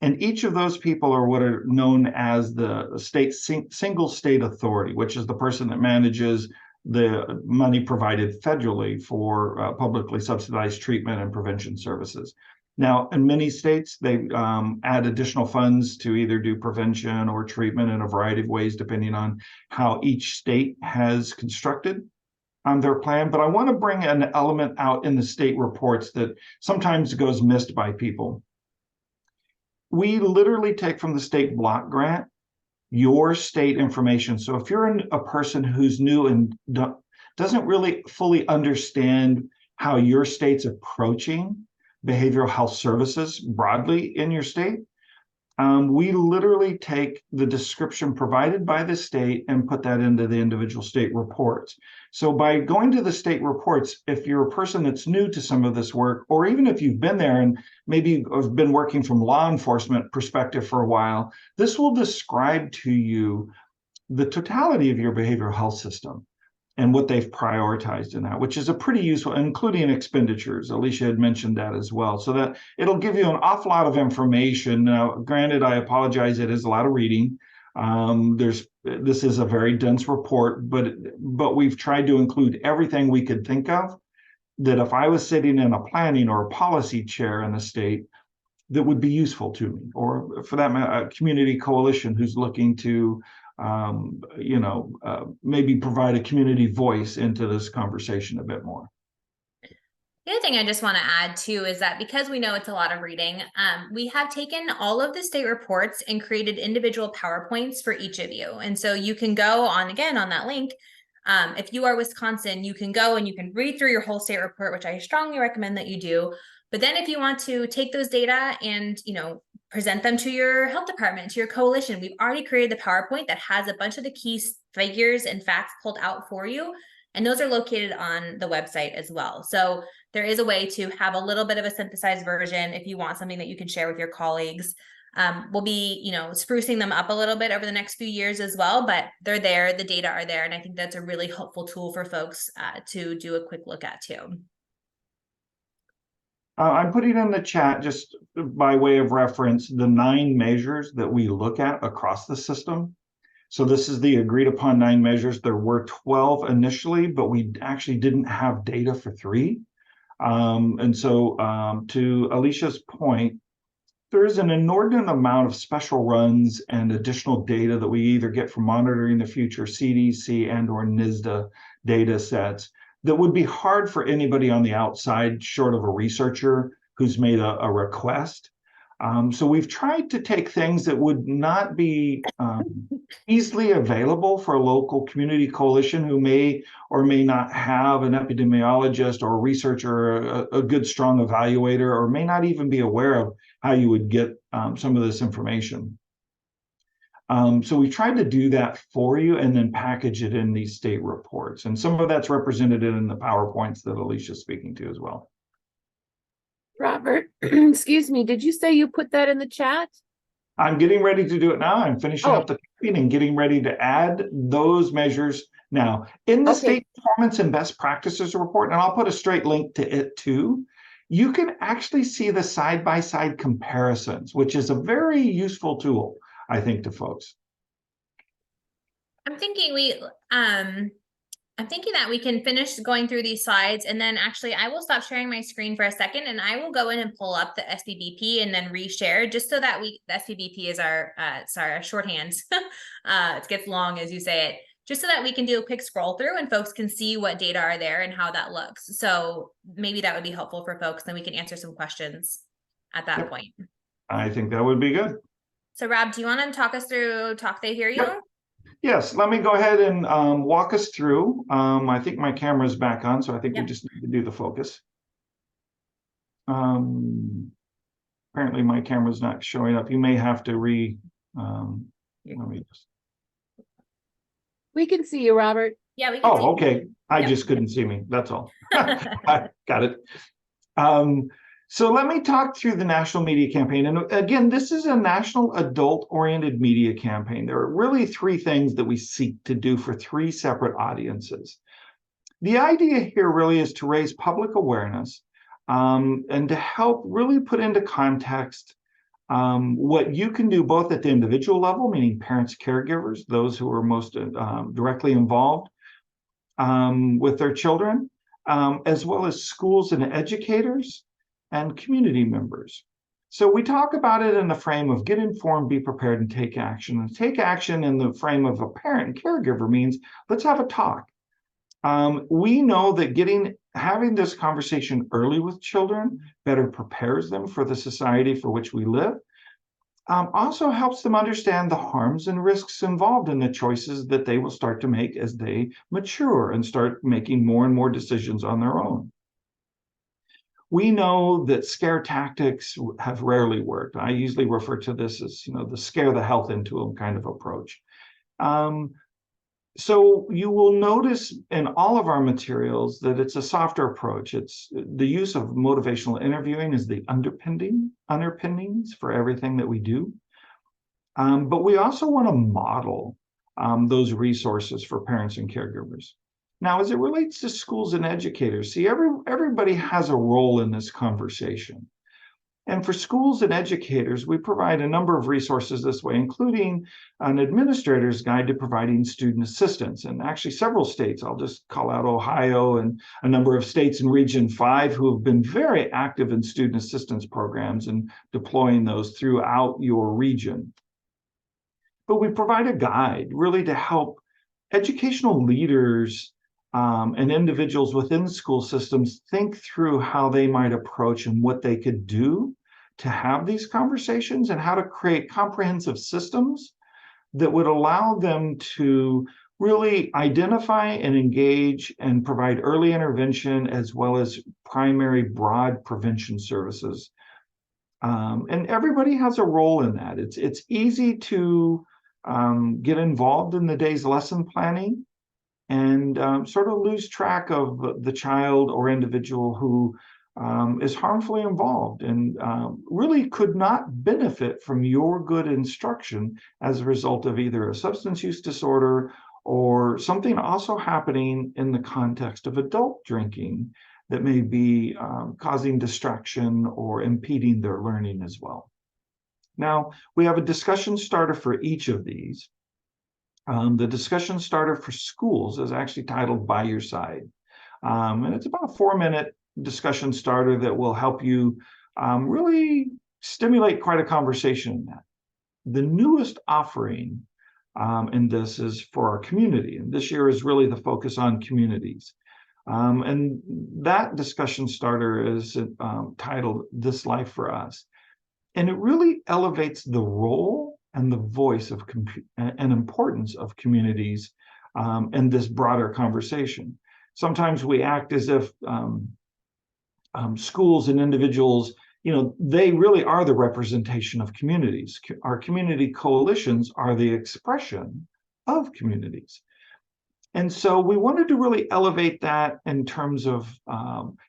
And each of those people are what are known as the state single state authority, which is the person that manages the money provided federally for publicly subsidized treatment and prevention services. Now, in many states, they add additional funds to either do prevention or treatment in a variety of ways, depending on how each state has constructed their plan. But I want to bring an element out in the state reports that sometimes goes missed by people. We literally take from the state block grant your state information. So if you're a person who's new and doesn't really fully understand how your state's approaching behavioral health services broadly in your state, we literally take the description provided by the state and put that into the individual state reports. So by going to the state reports, if you're a person that's new to some of this work, or even if you've been there and maybe have been working from law enforcement perspective for a while, this will describe to you the totality of your behavioral health system and what they've prioritized in that, which is a pretty useful, including expenditures. Alicia had mentioned that as well. So that it'll give you an awful lot of information. Now, granted, I apologize, it is a lot of reading. This is a very dense report, but we've tried to include everything we could think of that if I was sitting in a planning or a policy chair in the state, that would be useful to me, or for that matter, a community coalition who's looking to maybe provide a community voice into this conversation a bit more. The other thing I just want to add too is that because we know it's a lot of reading, we have taken all of the state reports and created individual PowerPoints for each of you. And so you can go on, again, on that link. If you are Wisconsin, you can go and you can read through your whole state report, which I strongly recommend that you do. But then if you want to take those data and, present them to your health department, to your coalition, we've already created the PowerPoint that has a bunch of the key figures and facts pulled out for you. And those are located on the website as well. So there is a way to have a little bit of a synthesized version if you want something that you can share with your colleagues. We'll be, sprucing them up a little bit over the next few years as well, but they're there, the data are there. And I think that's a really helpful tool for folks to do a quick look at too. I'm putting in the chat, just by way of reference, the 9 measures that we look at across the system. So this is the agreed upon 9 measures. There were 12 initially, but we actually didn't have data for 3. And so to Alicia's point, there is an inordinate amount of special runs and additional data that we either get from Monitoring the Future, CDC, and or NISDA data sets that would be hard for anybody on the outside, short of a researcher who's made a request. So we've tried to take things that would not be easily available for a local community coalition who may or may not have an epidemiologist or a researcher, a good, strong evaluator, or may not even be aware of how you would get some of this information. So we tried to do that for you and then package it in these state reports. And some of that's represented in the PowerPoints that Alicia's speaking to as well. Robert, excuse me, did you say you put that in the chat? I'm getting ready to do it now. I'm finishing up the typing and getting ready to add those measures now. In the State Performance and Best Practices report, and I'll put a straight link to it too, you can actually see the side-by-side comparisons, which is a very useful tool, I think, to folks. I'm thinking I'm thinking that we can finish going through these slides, and then actually I will stop sharing my screen for a second, and I will go in and pull up the SBBP and then reshare, just so that the SBBP is our shorthand. It gets long as you say it, just so that we can do a quick scroll through and folks can see what data are there and how that looks. So maybe that would be helpful for folks, then we can answer some questions at that point. I think that would be good. So Rob, do you want to talk us through Talk They Hear You? Yep. Yes, let me go ahead and walk us through. I think my camera is back on, so I think we just need to do the focus. Apparently my camera's not showing up. You may have to let me just. We can see you, Robert. Yeah, we can see. Oh, okay. I Yep. just couldn't see me. That's all. I got it. So let me talk through the national media campaign. And again, this is a national adult-oriented media campaign. There are really three things that we seek to do for three separate audiences. The idea here really is to raise public awareness and to help really put into context what you can do both at the individual level, meaning parents, caregivers, those who are most directly involved with their children, as well as schools and educators and community members. So we talk about it in the frame of get informed, be prepared, and take action. And take action in the frame of a parent and caregiver means let's have a talk. We know that having this conversation early with children better prepares them for the society for which we live. Also helps them understand the harms and risks involved in the choices that they will start to make as they mature and start making more and more decisions on their own. We know that scare tactics have rarely worked. I usually refer to this as, the scare the health into them kind of approach. So you will notice in all of our materials that it's a softer approach. It's the use of motivational interviewing is the underpinnings for everything that we do. But we also want to model those resources for parents and caregivers. Now, as it relates to schools and educators, see, everybody has a role in this conversation. And for schools and educators, we provide a number of resources this way, including an administrator's guide to providing student assistance. And actually several states, I'll just call out Ohio and a number of states in Region 5 who have been very active in student assistance programs and deploying those throughout your region. But we provide a guide really to help educational leaders and individuals within school systems think through how they might approach and what they could do to have these conversations and how to create comprehensive systems that would allow them to really identify and engage and provide early intervention as well as primary broad prevention services. And everybody has a role in that. It's easy to get involved in the day's lesson planning and sort of lose track of the child or individual who is harmfully involved and really could not benefit from your good instruction as a result of either a substance use disorder or something also happening in the context of adult drinking that may be causing distraction or impeding their learning as well. Now, we have a discussion starter for each of these. The discussion starter for schools is actually titled By Your Side. And it's about a 4-minute discussion starter that will help you really stimulate quite a conversation in that. The newest offering in this is for our community. And this year is really the focus on communities. And that discussion starter is titled This Life for Us. And it really elevates the role and the voice of and importance of communities in this broader conversation. Sometimes we act as if schools and individuals, they really are the representation of communities. Our community coalitions are the expression of communities. And so we wanted to really elevate that in terms of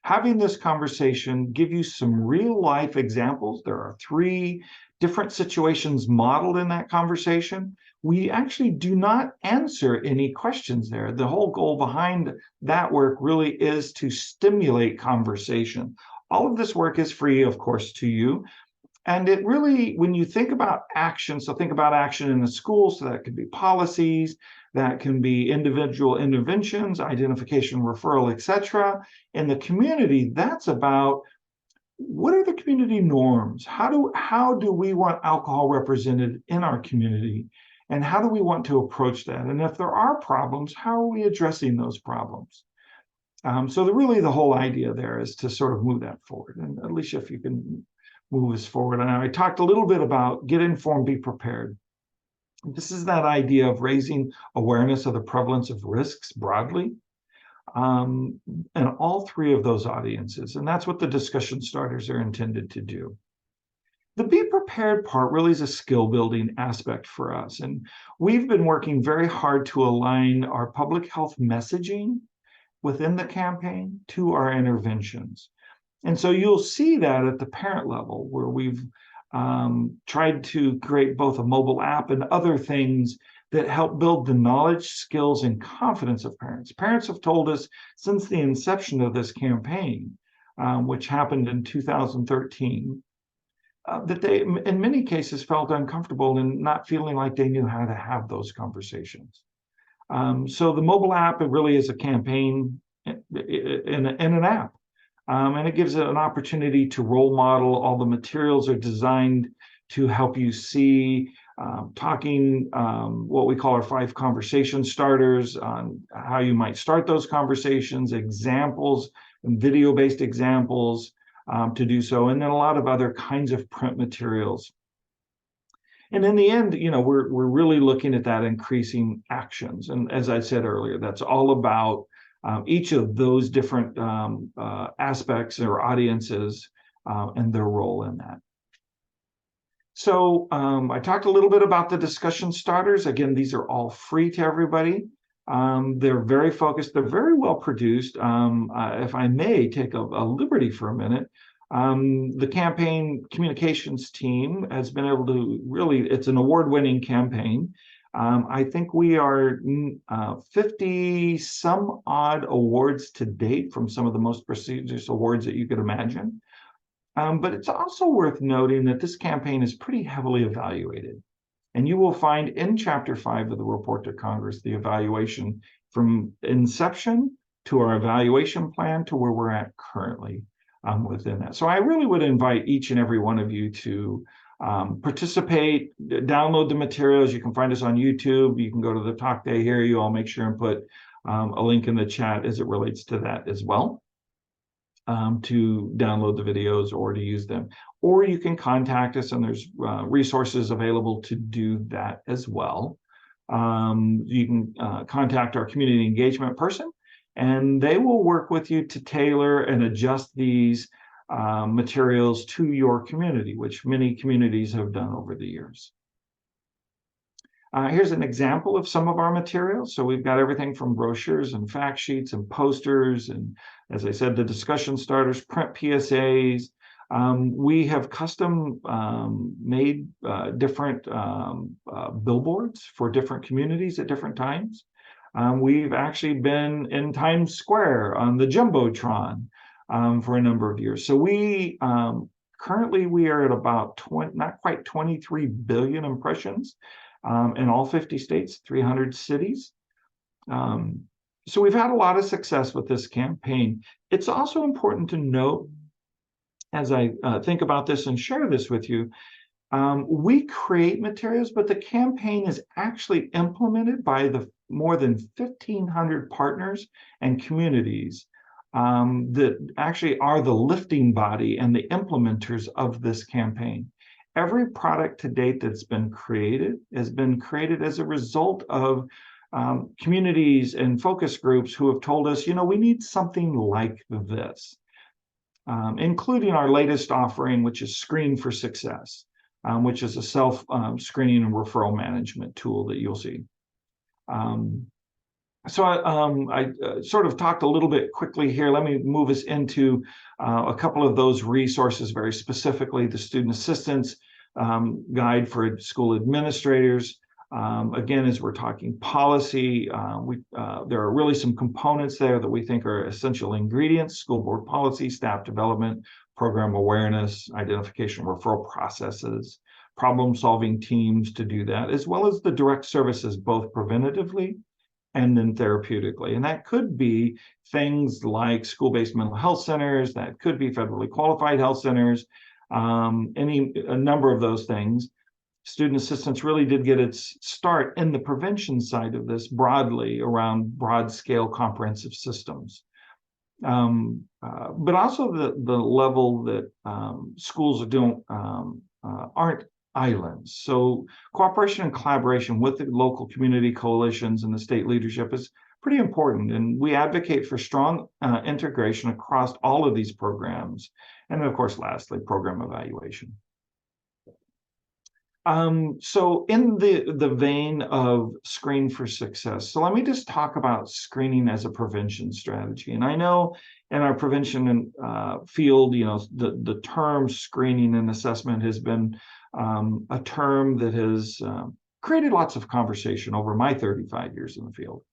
having this conversation, give you some real life examples. There are 3 different situations modeled in that conversation. We actually do not answer any questions there. The whole goal behind that work really is to stimulate conversation. All of this work is free, of course, to you. And it really, when you think about action, so think about action in the school, so that could be policies, That can be individual interventions, identification, referral, etc. In the community, that's about what are the community norms? How do we want alcohol represented in our community? And how do we want to approach that? And if there are problems, how are we addressing those problems? So really the whole idea there is to sort of move that forward. And Alicia, if you can move us forward. And I talked a little bit about get informed, be prepared. This is that idea of raising awareness of the prevalence of risks broadly, and all three of those audiences. And that's what the discussion starters are intended to do. The be prepared part really is a skill building aspect for us. And we've been working very hard to align our public health messaging within the campaign to our interventions. And so you'll see that at the parent level, where we've tried to create both a mobile app and other things that help build the knowledge, skills, and confidence of parents. Parents have told us since the inception of this campaign, which happened in 2013, that they, in many cases, felt uncomfortable and not feeling like they knew how to have those conversations. So the mobile app, it really is a campaign in an app. And it gives it an opportunity to role model. All the materials are designed to help you see, talking what we call our 5 conversation starters on how you might start those conversations, examples, and video-based examples to do so, and then a lot of other kinds of print materials. And in the end, we're really looking at that increasing actions. And as I said earlier, that's all about each of those different aspects or audiences and their role in that. So I talked a little bit about the discussion starters. Again, these are all free to everybody. They're very focused. They're very well produced. If I may take a liberty for a minute, the campaign communications team has been able to really, it's an award-winning campaign. I think we are 50 some odd awards to date from some of the most prestigious awards that you could imagine. But it's also worth noting that this campaign is pretty heavily evaluated. And you will find in Chapter 5 of the Report to Congress the evaluation from inception to our evaluation plan to where we're at currently within that. So I really would invite each and every one of you to participate, download the materials. You can find us on YouTube. You can go to the talk day here. You all make sure and put a link in the chat as it relates to that as well, to download the videos or to use them. Or you can contact us, and there's resources available to do that as well. You can contact our community engagement person, and they will work with you to tailor and adjust these materials to your community, which many communities have done over the years. Here's an example of some of our materials. So we've got everything from brochures and fact sheets and posters, and as I said, the discussion starters, print PSAs. We have custom made different billboards for different communities at different times. We've actually been in Times Square on the Jumbotron for a number of years. So we currently we are at about not quite 23 billion impressions in all 50 states, 300 cities. So we've had a lot of success with this campaign. It's also important to note, as I think about this and share this with you, we create materials, but the campaign is actually implemented by the more than 1,500 partners and communities that actually are the lifting body and the implementers of this campaign. Every product to date that's been created has been created as a result of communities and focus groups who have told us, we need something like this, including our latest offering, which is Screen for Success, which is a self-screening and referral management tool that you'll see. So I sort of talked a little bit quickly here. Let me move us into a couple of those resources very specifically. The Student Assistance Guide for School Administrators. Again, as we're talking policy, there are really some components there that we think are essential ingredients: school board policy, staff development, program awareness, identification, referral processes, problem-solving teams to do that, as well as the direct services, both preventatively and then therapeutically. And that could be things like school-based mental health centers, that could be federally qualified health centers, a number of those things. Student assistance really did get its start in the prevention side of this broadly around broad-scale comprehensive systems. But also the level that schools aren't islands. So cooperation and collaboration with the local community coalitions and the state leadership is pretty important. And we advocate for strong integration across all of these programs. And then, of course, lastly, program evaluation. So in the vein of Screen for Success, so let me just talk about screening as a prevention strategy. And I know in our prevention field, the term screening and assessment has been a term that has created lots of conversation over my 35 years in the field.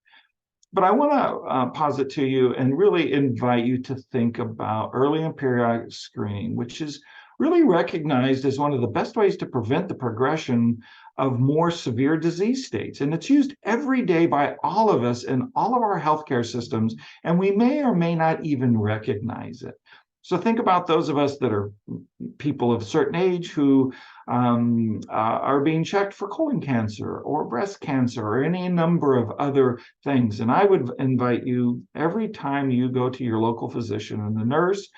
But I want to posit to you and really invite you to think about early and periodic screening, which is really recognized as one of the best ways to prevent the progression of more severe disease states. And it's used every day by all of us in all of our healthcare systems, and we may or may not even recognize it. So think about those of us that are people of a certain age who are being checked for colon cancer or breast cancer or any number of other things. And I would invite you, every time you go to your local physician and the nurse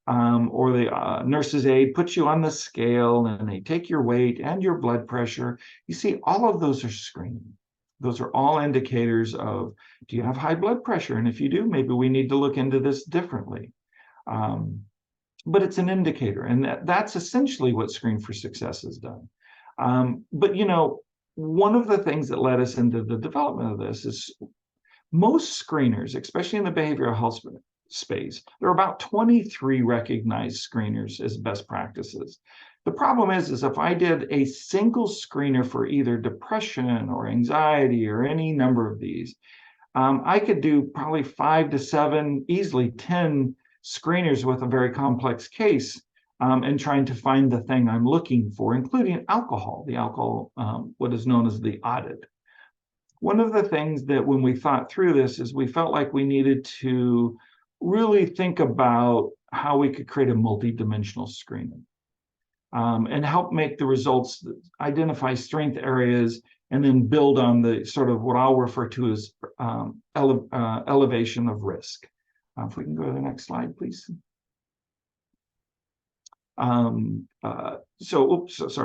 or the nurse's aide puts you on the scale and they take your weight and your blood pressure, you see all of those are screening. Those are all indicators of, do you have high blood pressure? And if you do, maybe we need to look into this differently. But it's an indicator, and that's essentially what Screen for Success has done. But one of the things that led us into the development of this is most screeners, especially in the behavioral health space, there are about 23 recognized screeners as best practices. The problem is if I did a single screener for either depression or anxiety or any number of these, I could do probably 5 to 7, easily 10 screeners with a very complex case and trying to find the thing I'm looking for, including alcohol, what is known as the audit. One of the things that when we thought through this is we felt like we needed to really think about how we could create a multidimensional screening and help make the results identify strength areas and then build on the sort of what I'll refer to as elevation of risk. If we can go to the next slide, please. Sorry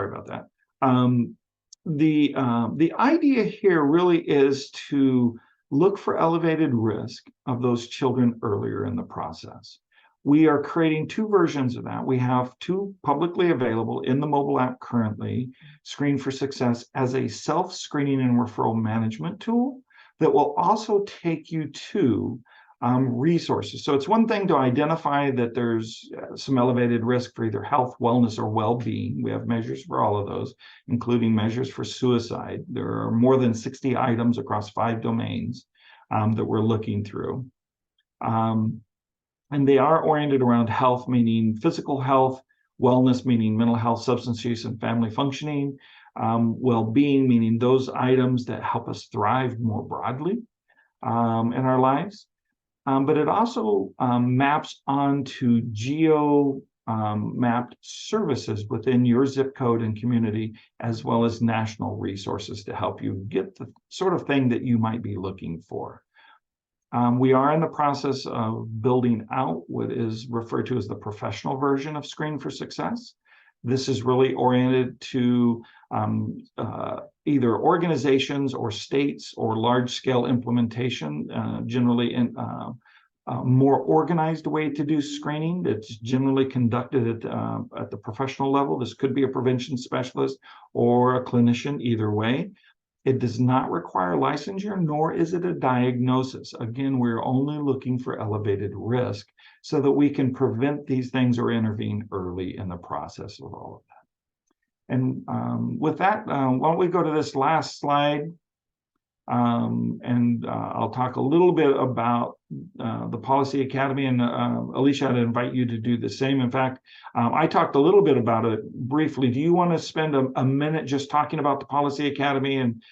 about that. The idea here really is to look for elevated risk of those children earlier in the process. We are creating 2 versions of that. We have 2 publicly available in the mobile app currently, Screen for Success as a self-screening and referral management tool that will also take you to resources. So it's one thing to identify that there's some elevated risk for either health, wellness, or well-being. We have measures for all of those, including measures for suicide. There are more than 60 items across 5 domains that we're looking through. And they are oriented around health, meaning physical health, wellness, meaning mental health, substance use, and family functioning, well-being, meaning those items that help us thrive more broadly in our lives. But it also maps onto geo-mapped services within your zip code and community, as well as national resources to help you get the sort of thing that you might be looking for. We are in the process of building out what is referred to as the professional version of Screen for Success. This is really oriented to either organizations or states or large-scale implementation, generally in a more organized way to do screening that's generally conducted at the professional level. This could be a prevention specialist or a clinician, either way. It does not require licensure, nor is it a diagnosis. Again, we're only looking for elevated risk so that we can prevent these things or intervene early in the process of all of that. And with that, why don't we go to this last slide? And I'll talk a little bit about the Policy Academy, and Alicia, I'd invite you to do the same. In fact, I talked a little bit about it briefly. Do you want to spend a minute just talking about the Policy Academy and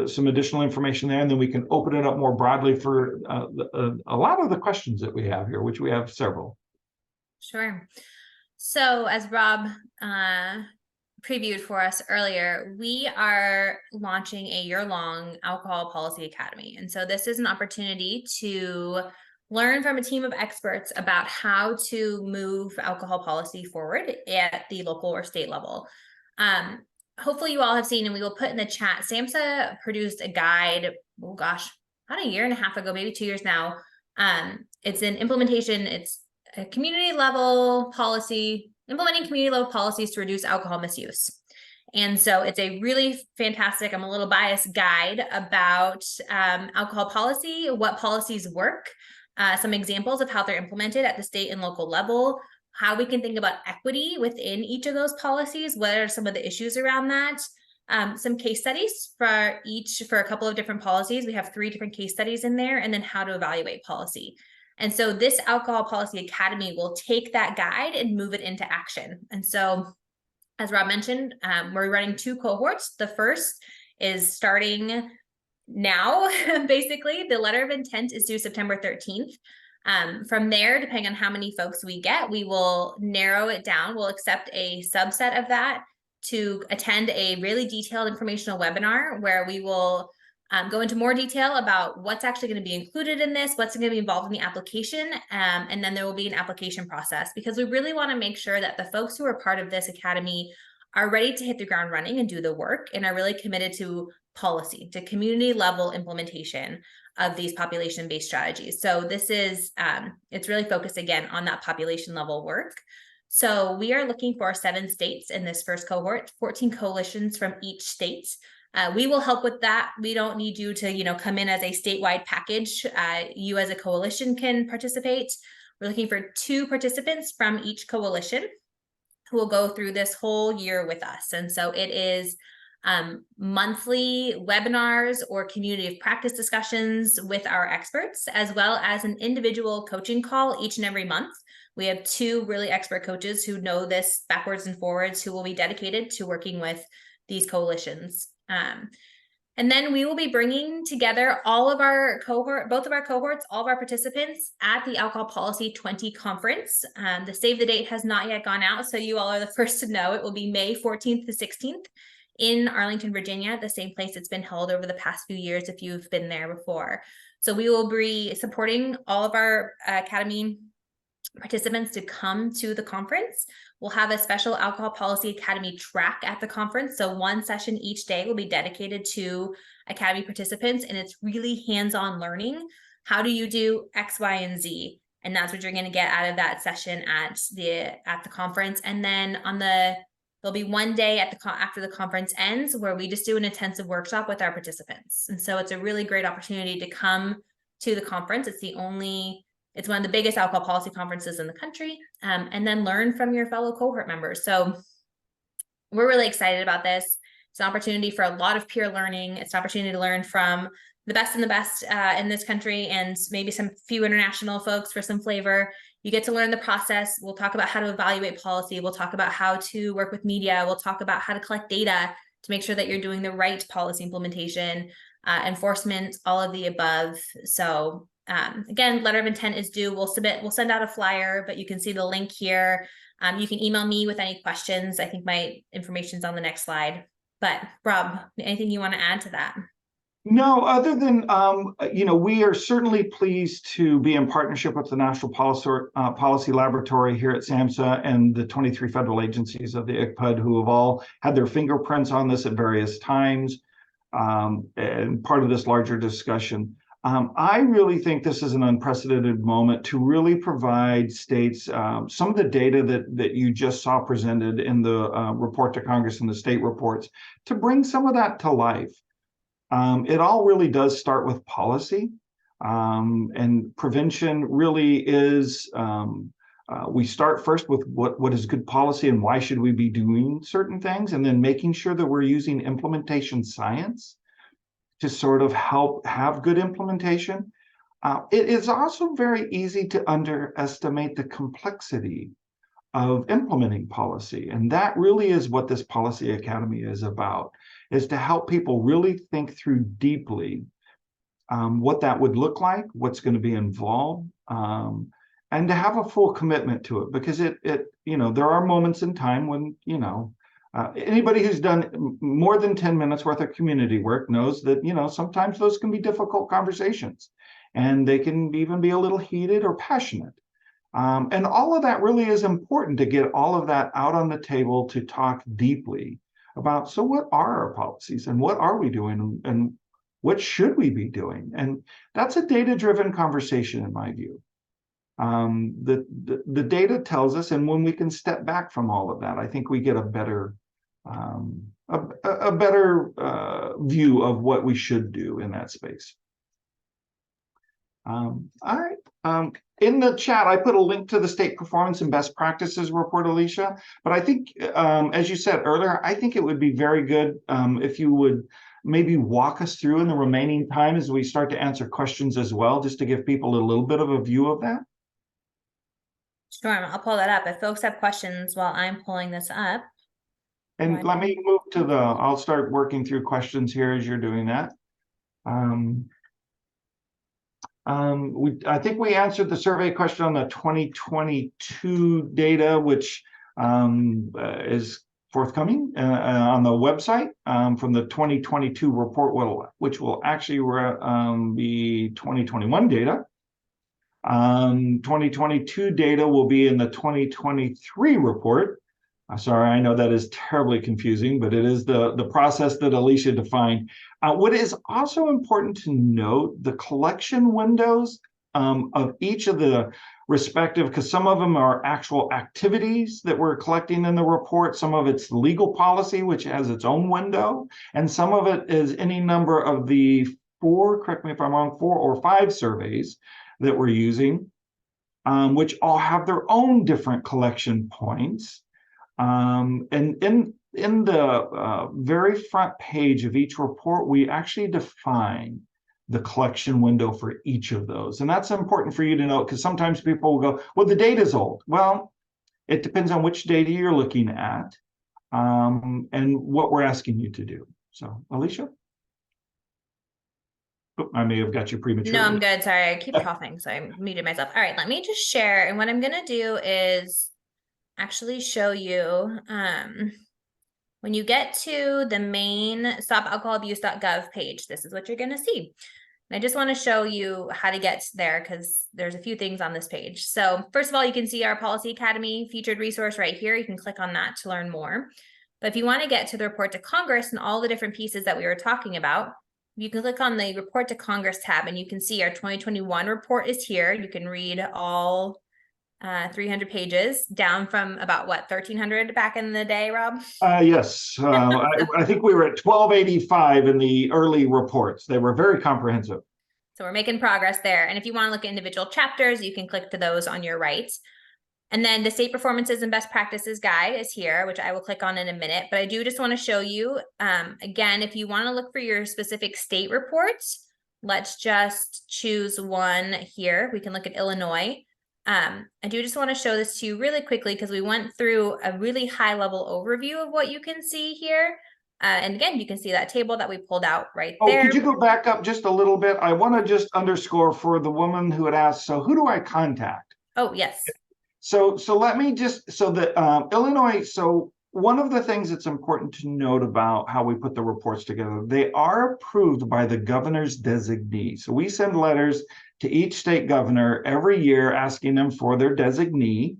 some additional information there, and then we can open it up more broadly for a lot of the questions that we have here, which we have several. Sure. So as Rob previewed for us earlier, we are launching a year-long Alcohol Policy Academy. And so this is an opportunity to learn from a team of experts about how to move alcohol policy forward at the local or state level. Hopefully you all have seen, and we will put in the chat, SAMHSA produced a guide, oh gosh, about a year and a half ago, maybe 2 years now. It's an implementation, it's a community level policy, implementing community level policies to reduce alcohol misuse. And so it's a really fantastic, I'm a little biased, guide about alcohol policy, what policies work, some examples of how they're implemented at the state and local level, how we can think about equity within each of those policies, what are some of the issues around that, some case studies for a couple of different policies. We have 3 different case studies in there, and then how to evaluate policy. And so this Alcohol Policy Academy will take that guide and move it into action. And so, as Rob mentioned, we're running 2 cohorts. The first is starting now, basically. The letter of intent is due September 13th. From there, depending on how many folks we get, we will narrow it down. We'll accept a subset of that to attend a really detailed informational webinar where we will go into more detail about what's actually going to be included in this, what's going to be involved in the application, and then there will be an application process, because we really want to make sure that the folks who are part of this academy are ready to hit the ground running and do the work, and are really committed to policy, to community level implementation of these population-based strategies. So this is, it's really focused again on that population level work. So we are looking for 7 states in this first cohort, 14 coalitions from each state. We will help with that. We don't need you to, come in as a statewide package. You as a coalition can participate. We're looking for 2 participants from each coalition who will go through this whole year with us. And so it is monthly webinars or community of practice discussions with our experts, as well as an individual coaching call each and every month. We have 2 really expert coaches who know this backwards and forwards, who will be dedicated to working with these coalitions. And then we will be bringing together all of our both of our cohorts, all of our participants at the Alcohol Policy 20 conference. The save the date has not yet gone out, so you all are the first to know. It will be May 14th to 16th in Arlington, Virginia, the same place it's been held over the past few years if you've been there before. So we will be supporting all of our Academy participants to come to the conference. We'll have a special Alcohol Policy Academy track at the conference. So 1 session each day will be dedicated to Academy participants, and it's really hands-on learning. How do you do X, Y, and Z? And that's what you're going to get out of that session at the conference. And then there'll be 1 day after the conference ends where we just do an intensive workshop with our participants. And so it's a really great opportunity to come to the conference. It's one of the biggest alcohol policy conferences in the country, and then learn from your fellow cohort members. So we're really excited about this. It's an opportunity for a lot of peer learning. It's an opportunity to learn from the best in this country, and maybe some few international folks for some flavor. You get to learn the process. We'll talk about how to evaluate policy. We'll talk about how to work with media. We'll talk about how to collect data to make sure that you're doing the right policy implementation, enforcement, all of the above. So again, letter of intent is due. We'll send out a flyer, but you can see the link here. You can email me with any questions. I think my information's on the next slide. But Rob, anything you want to add to that? No, other than, we are certainly pleased to be in partnership with the National Policy Laboratory here at SAMHSA and the 23 federal agencies of the ICPUD, who have all had their fingerprints on this at various times, and part of this larger discussion. I really think this is an unprecedented moment to really provide states some of the data that you just saw presented in the report to Congress and the state reports, to bring some of that to life. It all really does start with policy, and prevention really is, we start first with what is good policy and why should we be doing certain things, and then making sure that we're using implementation science to sort of help have good implementation. It is also very easy to underestimate the complexity of implementing policy. And that really is what this Policy Academy is about, is to help people really think through deeply what that would look like, what's going to be involved, and to have a full commitment to it, because there are moments in time when, anybody who's done more than 10 minutes worth of community work knows that, sometimes those can be difficult conversations, and they can even be a little heated or passionate. And all of that really is important, to get all of that out on the table, to talk deeply about, so what are our policies, and what are we doing, and what should we be doing? And that's a data-driven conversation, in my view. The data tells us, and when we can step back from all of that, I think we get a better view of what we should do in that space. All right. In the chat, I put a link to the State Performance and Best Practices report, Alicia. But I think, as you said earlier, I think it would be very good if you would maybe walk us through in the remaining time as we start to answer questions as well, just to give people a little bit of a view of that. Sure, I'll pull that up. If folks have questions while I'm pulling this up. And let me move to I'll start working through questions here as you're doing that. I think we answered the survey question on the 2022 data, which is forthcoming on the website from the 2022 report, which will actually be 2021 data. 2022 data will be in the 2023 report. Sorry, I know that is terribly confusing, but it is the process that Alicia defined. What is also important to note, the collection windows of each of the respective, because some of them are actual activities that we're collecting in the report, some of it's legal policy, which has its own window, and some of it is any number of the correct me if I'm wrong, 4 or 5 surveys that we're using, which all have their own different collection points. And in the very front page of each report, we actually define the collection window for each of those. And that's important for you to know, because sometimes people will go, well, the data's old. Well, it depends on which data you're looking at and what we're asking you to do. So, Alicia? Oh, I may have got you prematurely. No, I'm good. Sorry, I keep coughing, so I muted myself. All right, let me just share. And what I'm going to do is actually show you when you get to the main stopalcoholabuse.gov page, this is what you're going to see. And I just want to show you how to get there, because there's a few things on this page. So first of all, you can see our Policy Academy featured resource right here. You can click on that to learn more. But if you want to get to the report to Congress and all the different pieces that we were talking about, you can click on the Report to Congress tab, and you can see our 2021 report is here. You can read all 300 pages, down from about, what, 1,300 back in the day, Rob? Yes. I think we were at 1,285 in the early reports. They were very comprehensive. So we're making progress there. And if you want to look at individual chapters, you can click to those on your right. And then the State Performances and Best Practices Guide is here, which I will click on in a minute. But I do just want to show you, again, if you want to look for your specific state reports, let's just choose one here. We can look at Illinois. I do just want to show this to you really quickly, because we went through a really high level overview of what you can see here. And again, you can see that table that we pulled out right there. Could you go back up just a little bit? I want to just underscore for the woman who had asked, so who do I contact? Oh, yes. So let me just, so that Illinois, so one of the things that's important to note about how we put the reports together, they are approved by the governor's designee. So we send letters to each state governor every year asking them for their designee.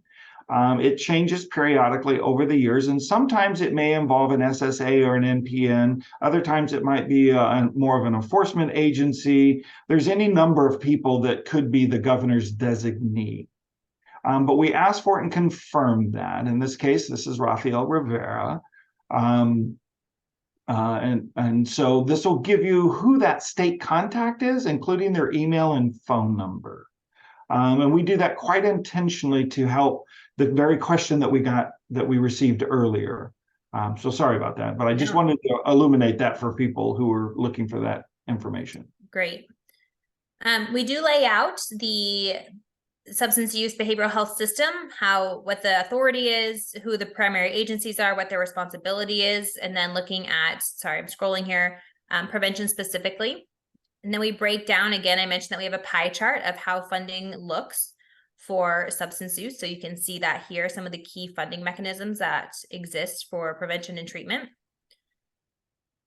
It changes periodically over the years, and sometimes it may involve an SSA or an NPN. Other times it might be more of an enforcement agency. There's any number of people that could be the governor's designee. But we asked for it and confirmed that. In this case, this is Rafael Rivera. And so this will give you who that state contact is, including their email and phone number. And we do that quite intentionally to help the very question that we received earlier. So sorry about that, but I just wanted to illuminate that for people who are looking for that information. Great. We do lay out the substance use behavioral health system, what the authority is, who the primary agencies are, what their responsibility is, and then looking at, sorry, I'm scrolling here, prevention specifically. And then we break down, again, I mentioned that we have a pie chart of how funding looks for substance use. So you can see that here, some of the key funding mechanisms that exist for prevention and treatment.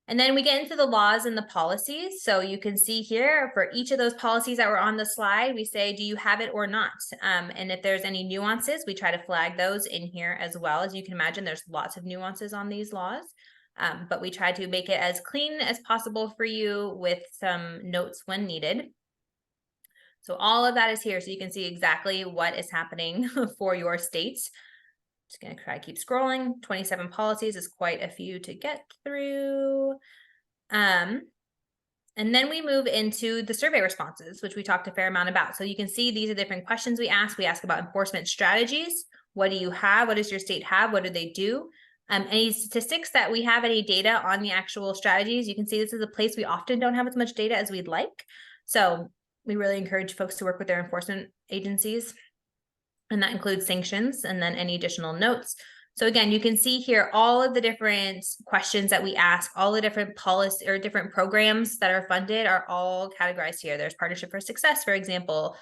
And then we get into the laws and the policies. So you can see here for each of those policies that were on the slide, we say, do you have it or not? And if there's any nuances, we try to flag those in here as well. As you can imagine, there's lots of nuances on these laws. But we try to make it as clean as possible for you with some notes when needed. So all of that is here, so you can see exactly what is happening for your states. Just gonna try to keep scrolling. 27 policies is quite a few to get through. And then we move into the survey responses, which we talked a fair amount about. So you can see these are different questions we ask. We ask about enforcement strategies. What do you have? What does your state have? What do they do? Any statistics that we have, any data on the actual strategies. You can see this is a place we often don't have as much data as we'd like. So we really encourage folks to work with their enforcement agencies. And that includes sanctions and then any additional notes. So again, you can see here all of the different questions that we ask, all the different policy or different programs that are funded are all categorized here. There's Partnership for Success, for example.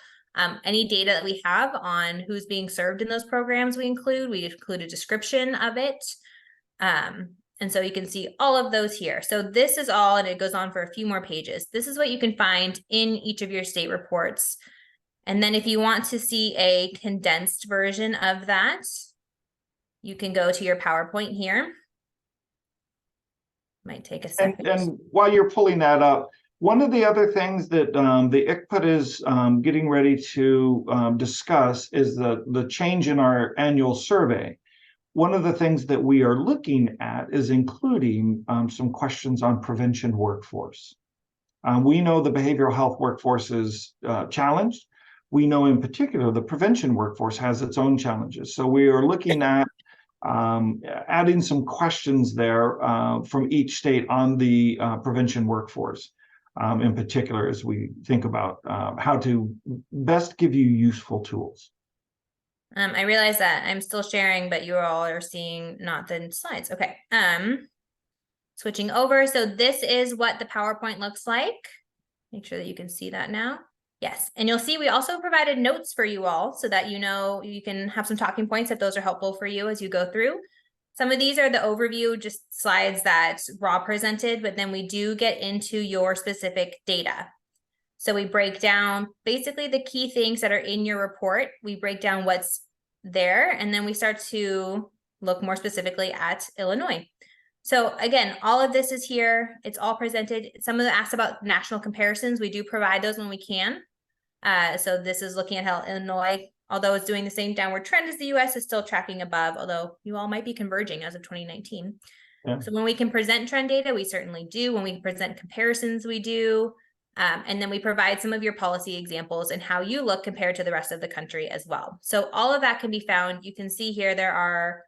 Any data that we have on who's being served in those programs we include a description of it. And so you can see all of those here. So this is all, and it goes on for a few more pages. This is what you can find in each of your state reports. And then if you want to see a condensed version of that, you can go to your PowerPoint here. Might take a second. And while you're pulling that up, one of the other things that the ICPUT is getting ready to discuss is the change in our annual survey. One of the things that we are looking at is including some questions on prevention workforce. We know the behavioral health workforce is challenged. We know in particular the prevention workforce has its own challenges. So we are looking at adding some questions there from each state on the prevention workforce in particular as we think about how to best give you useful tools. I realize that I'm still sharing, but you all are seeing not the slides. Okay. Switching over. So this is what the PowerPoint looks like. Make sure that you can see that now. Yes. And you'll see we also provided notes for you all so that you know you can have some talking points if those are helpful for you as you go through. Some of these are the overview, just slides that Rob presented, but then we do get into your specific data. So we break down basically the key things that are in your report. We break down what's there, and then we start to look more specifically at Illinois. So again, all of this is here. It's all presented. Some of the asked about national comparisons. We do provide those when we can. So this is looking at how Illinois, although it's doing the same downward trend as the US, is still tracking above, although you all might be converging as of 2019. Yeah. So when we can present trend data, we certainly do. When we can present comparisons, we do. And then we provide some of your policy examples and how you look compared to the rest of the country as well. So all of that can be found. You can see here there are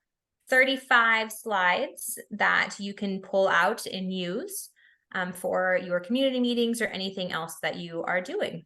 35 slides that you can pull out and use for your community meetings or anything else that you are doing.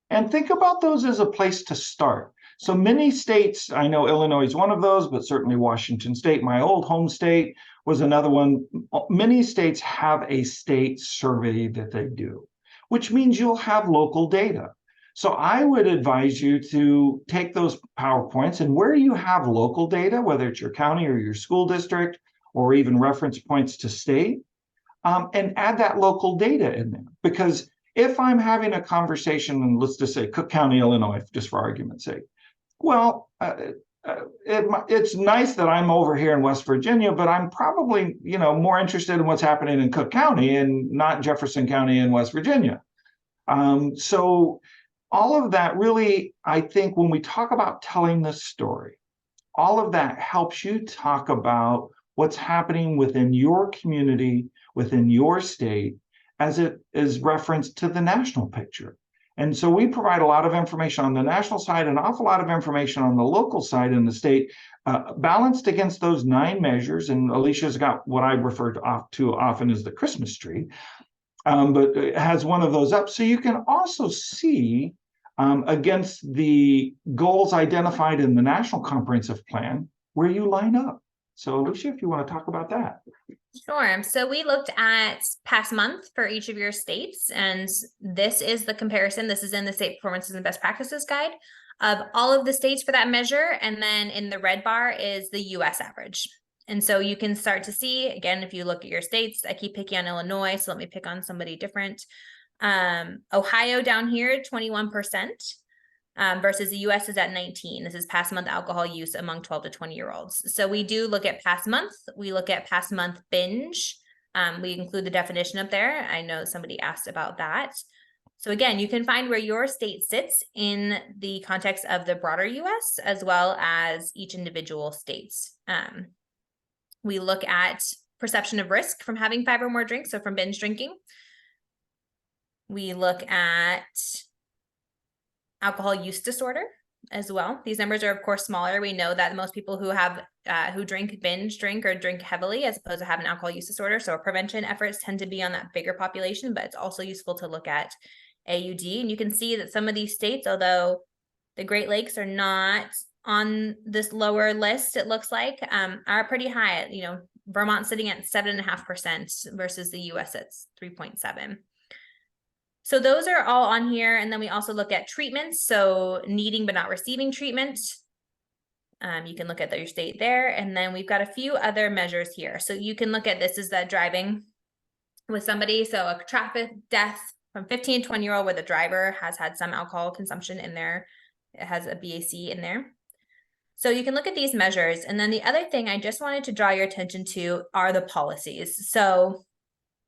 And think about those as a place to start. So many states, I know Illinois is one of those, but certainly Washington State, my old home state, was another one. Many states have a state survey that they do, which means you'll have local data. So I would advise you to take those PowerPoints and where you have local data, whether it's your county or your school district, or even reference points to state, and add that local data in there. Because if I'm having a conversation in, let's just say, Cook County, Illinois, just for argument's sake, well, it's nice that I'm over here in West Virginia, but I'm probably, more interested in what's happening in Cook County and not Jefferson County in West Virginia. So all of that really, I think when we talk about telling the story, all of that helps you talk about what's happening within your community, within your state, as it is referenced to the national picture. And so we provide a lot of information on the national side, an awful lot of information on the local side in the state, balanced against those 9 measures. And Alicia's got what I refer to often as the Christmas tree. but it has one of those up. So you can also see against the goals identified in the National Comprehensive Plan where you line up. So Alicia, if you want to talk about that. Sure. So we looked at past month for each of your states, and this is the comparison. This is in the State Performances and Best Practices Guide of all of the states for that measure. And then in the red bar is the US average. And so you can start to see, again, if you look at your states, I keep picking on Illinois, so let me pick on somebody different. Ohio down here, 21%. Versus the US is at 19. This is past month alcohol use among 12 to 20-year-olds. So we do look at past month. We look at past month binge. We include the definition up there. I know somebody asked about that. So again, you can find where your state sits in the context of the broader US as well as each individual states. We look at perception of risk from having 5 or more drinks, so from binge drinking. We look at alcohol use disorder as well. These numbers are of course smaller. We know that most people who have who binge drink or drink heavily as opposed to have an alcohol use disorder. So prevention efforts tend to be on that bigger population, but it's also useful to look at AUD. And you can see that some of these states, although the Great Lakes are not on this lower list, it looks like, are pretty high. Vermont sitting at 7.5% versus the US at 3.7%. So those are all on here. And then we also look at treatments. So needing but not receiving treatment. You can look at your state there. And then we've got a few other measures here. So you can look at this is the driving with somebody. So a traffic death from 15 to 20-year-old where the driver has had some alcohol consumption in there. It has a BAC in there. So you can look at these measures. And then the other thing I just wanted to draw your attention to are the policies. So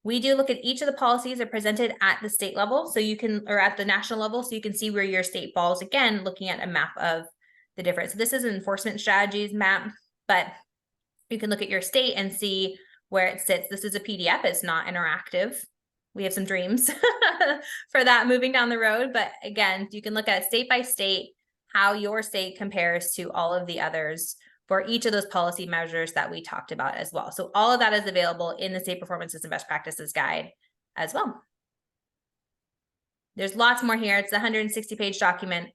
we do look at each of the policies that are presented at the state level, so you can, or at the national level, so you can see where your state falls. Again, looking at a map of the difference. So this is an enforcement strategies map, but you can look at your state and see where it sits. This is a PDF, it's not interactive. We have some dreams for that moving down the road. But again, you can look at state by state, how your state compares to all of the others for each of those policy measures that we talked about as well. So all of that is available in the State Performances and Best Practices Guide as well. There's lots more here. It's a 160-page document.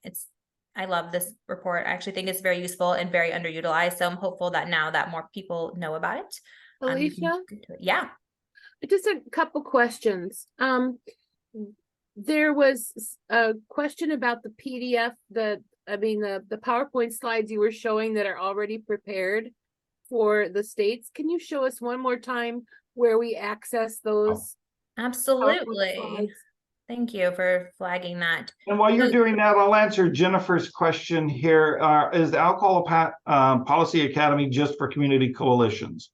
I love this report. I actually think it's very useful and very underutilized. So I'm hopeful that now that more people know about it. Alicia? Yeah. Just a couple questions. There was a question about the PDF, the PowerPoint slides you were showing that are already prepared for the states. Can you show us one more time where we access those? Absolutely. Thank you for flagging that. And while you're doing that, I'll answer Jennifer's question here. Is the Alcohol Policy Academy just for community coalitions?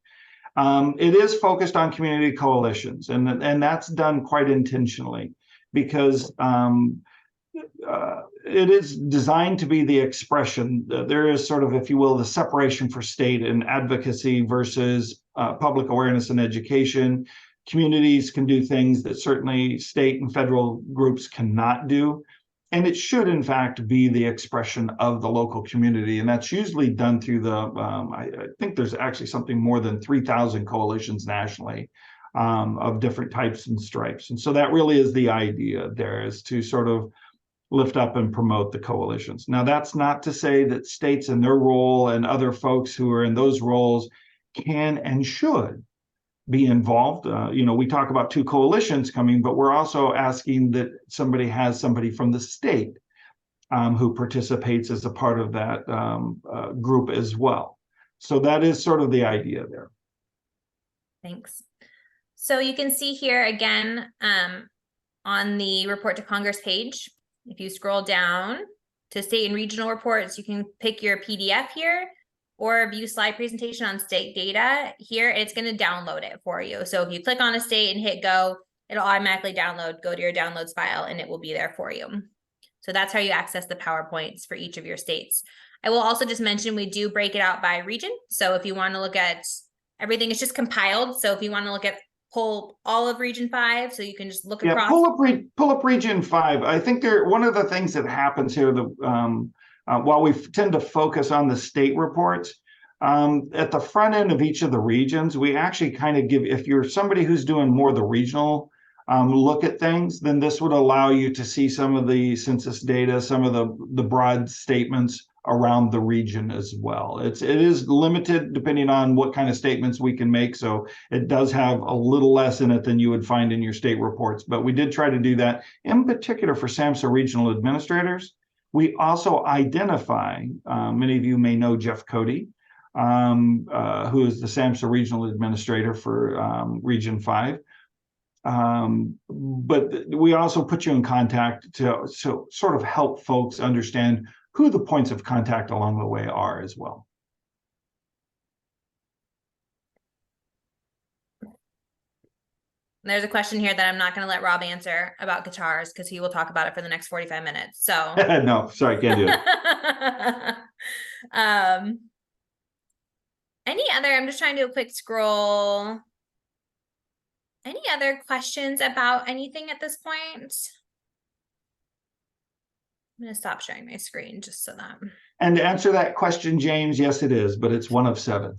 It is focused on community coalitions, and that's done quite intentionally because it is designed to be the expression. There is sort of, if you will, the separation for state and advocacy versus public awareness and education. Communities can do things that certainly state and federal groups cannot do. And it should, in fact, be the expression of the local community. And that's usually done through the, I think there's actually something more than 3,000 coalitions nationally of different types and stripes. And so that really is the idea there, is to sort of lift up and promote the coalitions. Now, that's not to say that states in their role and other folks who are in those roles can and should be involved. We talk about 2 coalitions coming, but we're also asking that somebody has somebody from the state who participates as a part of that group as well. So that is sort of the idea there. Thanks. So you can see here again on the Report to Congress page, if you scroll down to state and regional reports, you can pick your PDF here or view slide presentation on state data here. It's going to download it for you. So if you click on a state and hit go, it'll automatically download, go to your downloads file, and it will be there for you. So that's how you access the PowerPoints for each of your states. I will also just mention we do break it out by region. So if you want to look at everything, it's just compiled. So if you want to look at pull all of region 5, so you can just look across. Pull up region 5. I think one of the things that happens here, while we tend to focus on the state reports, at the front end of each of the regions, we actually kind of give, if you're somebody who's doing more the regional look at things, then this would allow you to see some of the census data, some of the broad statements around the region as well. It is limited depending on what kind of statements we can make. So it does have a little less in it than you would find in your state reports. But we did try to do that in particular for SAMHSA regional administrators. We also identify, many of you may know Jeff Cody, who is the SAMHSA regional administrator for Region 5. But we also put you in contact to sort of help folks understand who the points of contact along the way are as well. There's a question here that I'm not going to let Rob answer about guitars because he will talk about it for the next 45 minutes. So no, sorry, can't do it. Any other, I'm just trying to do a quick scroll. Any other questions about anything at this point? I'm going to stop sharing my screen just so that. And to answer that question, James, yes, it is, but it's one of 7.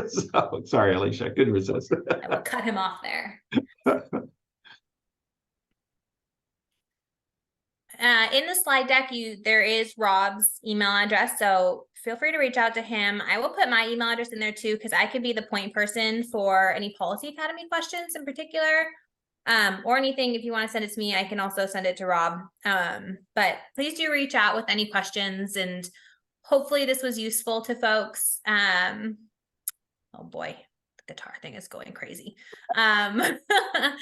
So, sorry, Alicia, I couldn't resist. I will cut him off there. In the slide deck, there is Rob's email address, so feel free to reach out to him. I will put my email address in there too, because I could be the point person for any Policy Academy questions in particular, or anything. If you want to send it to me, I can also send it to Rob. But please do reach out with any questions, and hopefully this was useful to folks. Oh boy, the guitar thing is going crazy.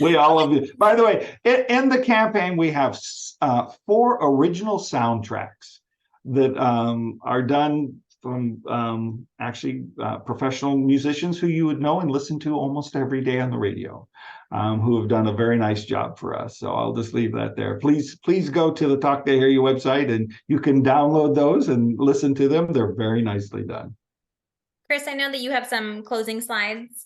We all love you. By the way, in the campaign, we have 4 original soundtracks that are done from actually professional musicians who you would know and listen to almost every day on the radio, who have done a very nice job for us. So I'll just leave that there. Please go to the Talk to Hear You website and you can download those and listen to them. They're very nicely done. Chris, I know that you have some closing slides.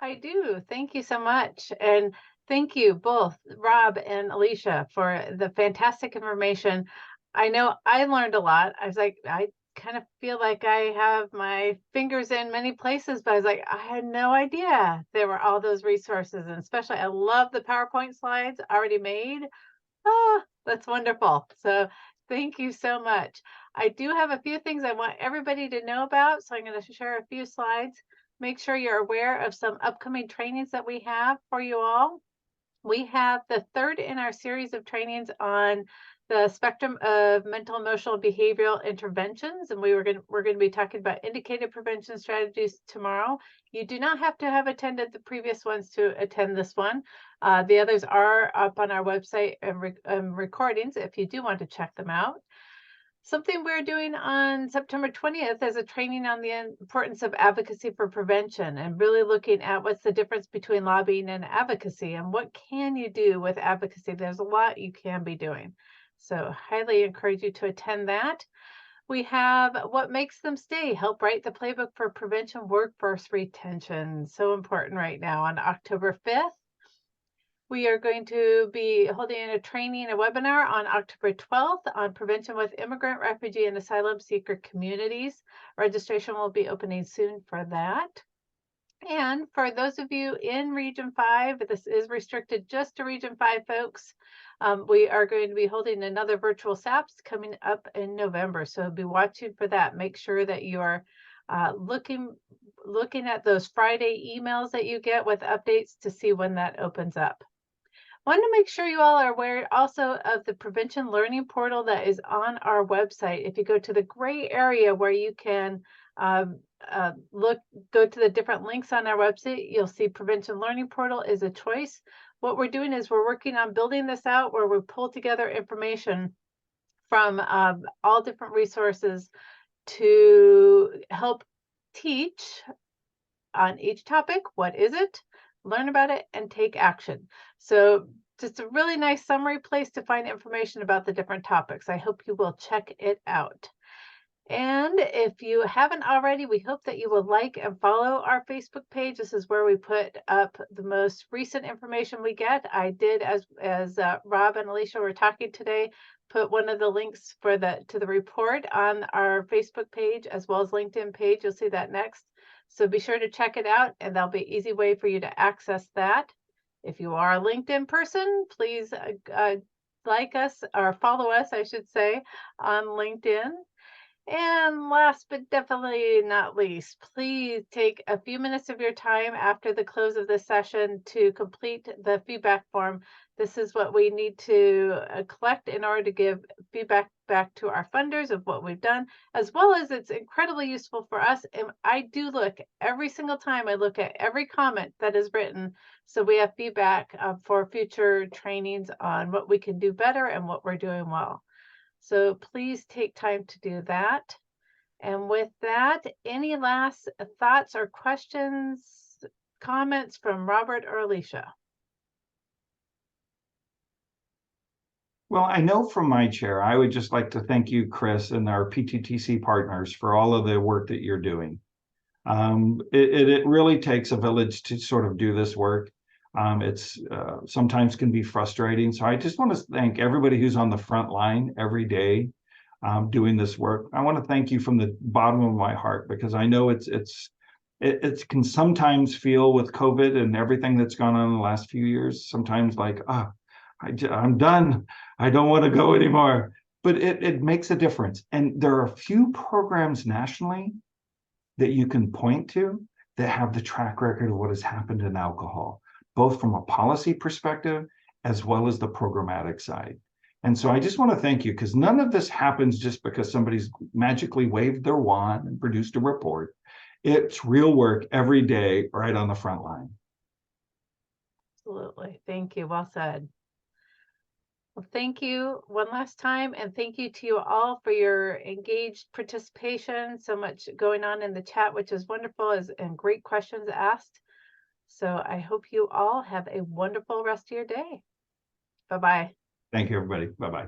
I do. Thank you so much. And thank you both, Rob and Alicia, for the fantastic information. I know I learned a lot. I was like, I kind of feel like I have my fingers in many places, but I was like, I had no idea there were all those resources. And especially, I love the PowerPoint slides already made. Oh, that's wonderful. So thank you so much. I do have a few things I want everybody to know about, so I'm going to share a few slides. Make sure you're aware of some upcoming trainings that we have for you all. We have the 3rd in our series of trainings on the spectrum of mental, emotional, behavioral interventions, and we're going to be talking about indicated prevention strategies tomorrow. You do not have to have attended the previous ones to attend this one. The others are up on our website and recordings if you do want to check them out. Something we're doing on September 20th is a training on the importance of advocacy for prevention, and really looking at what's the difference between lobbying and advocacy and what can you do with advocacy. There's a lot you can be doing. So highly encourage you to attend that. We have What Makes Them Stay, Help Write the Playbook for Prevention Workforce Retention. So important right now on October 5th. We are going to be holding a webinar on October 12th on prevention with immigrant, refugee, and asylum seeker communities. Registration will be opening soon for that. And for those of you in Region 5, this is restricted just to Region 5 folks. We are going to be holding another virtual SAPS coming up in November. So be watching for that. Make sure that you are looking at those Friday emails that you get with updates to see when that opens up. I want to make sure you all are aware also of the prevention learning portal that is on our website. If you go to the gray area where you can go to the different links on our website, you'll see prevention learning portal is a choice. What we're doing is we're working on building this out where we pull together information from all different resources to help teach on each topic. What is it? Learn about it and take action. So just a really nice summary place to find information about the different topics. I hope you will check it out. And if you haven't already, we hope that you will like and follow our Facebook page. This is where we put up the most recent information we get. I did, as Rob and Alicia were talking today, put one of the links to the report on our Facebook page as well as LinkedIn page. You'll see that next. So be sure to check it out, and that'll be an easy way for you to access that. If you are a LinkedIn person, please like us or follow us, I should say, on LinkedIn. And last but definitely not least, please take a few minutes of your time after the close of this session to complete the feedback form. This is what we need to collect in order to give feedback back to our funders of what we've done, as well as it's incredibly useful for us. And I do look every single time, I look at every comment that is written. So we have feedback for future trainings on what we can do better and what we're doing well. So please take time to do that. And with that, any last thoughts or questions, comments from Robert or Alicia? Well, I know from my chair, I would just like to thank you, Chris, and our PTTC partners for all of the work that you're doing. It really takes a village to sort of do this work. It's sometimes can be frustrating. So I just want to thank everybody who's on the front line every day doing this work. I want to thank you from the bottom of my heart, because I know it can sometimes feel with COVID and everything that's gone on in the last few years, sometimes like, I'm done. I don't want to go anymore. But it makes a difference. And there are a few programs nationally that you can point to that have the track record of what has happened in alcohol, both from a policy perspective as well as the programmatic side. And so I just want to thank you, because none of this happens just because somebody's magically waved their wand and produced a report. It's real work every day right on the front line. Absolutely. Thank you. Well said. Well, thank you one last time, and thank you to you all for your engaged participation. So much going on in the chat, which is wonderful, and great questions asked. So I hope you all have a wonderful rest of your day. Bye-bye. Thank you, everybody. Bye-bye.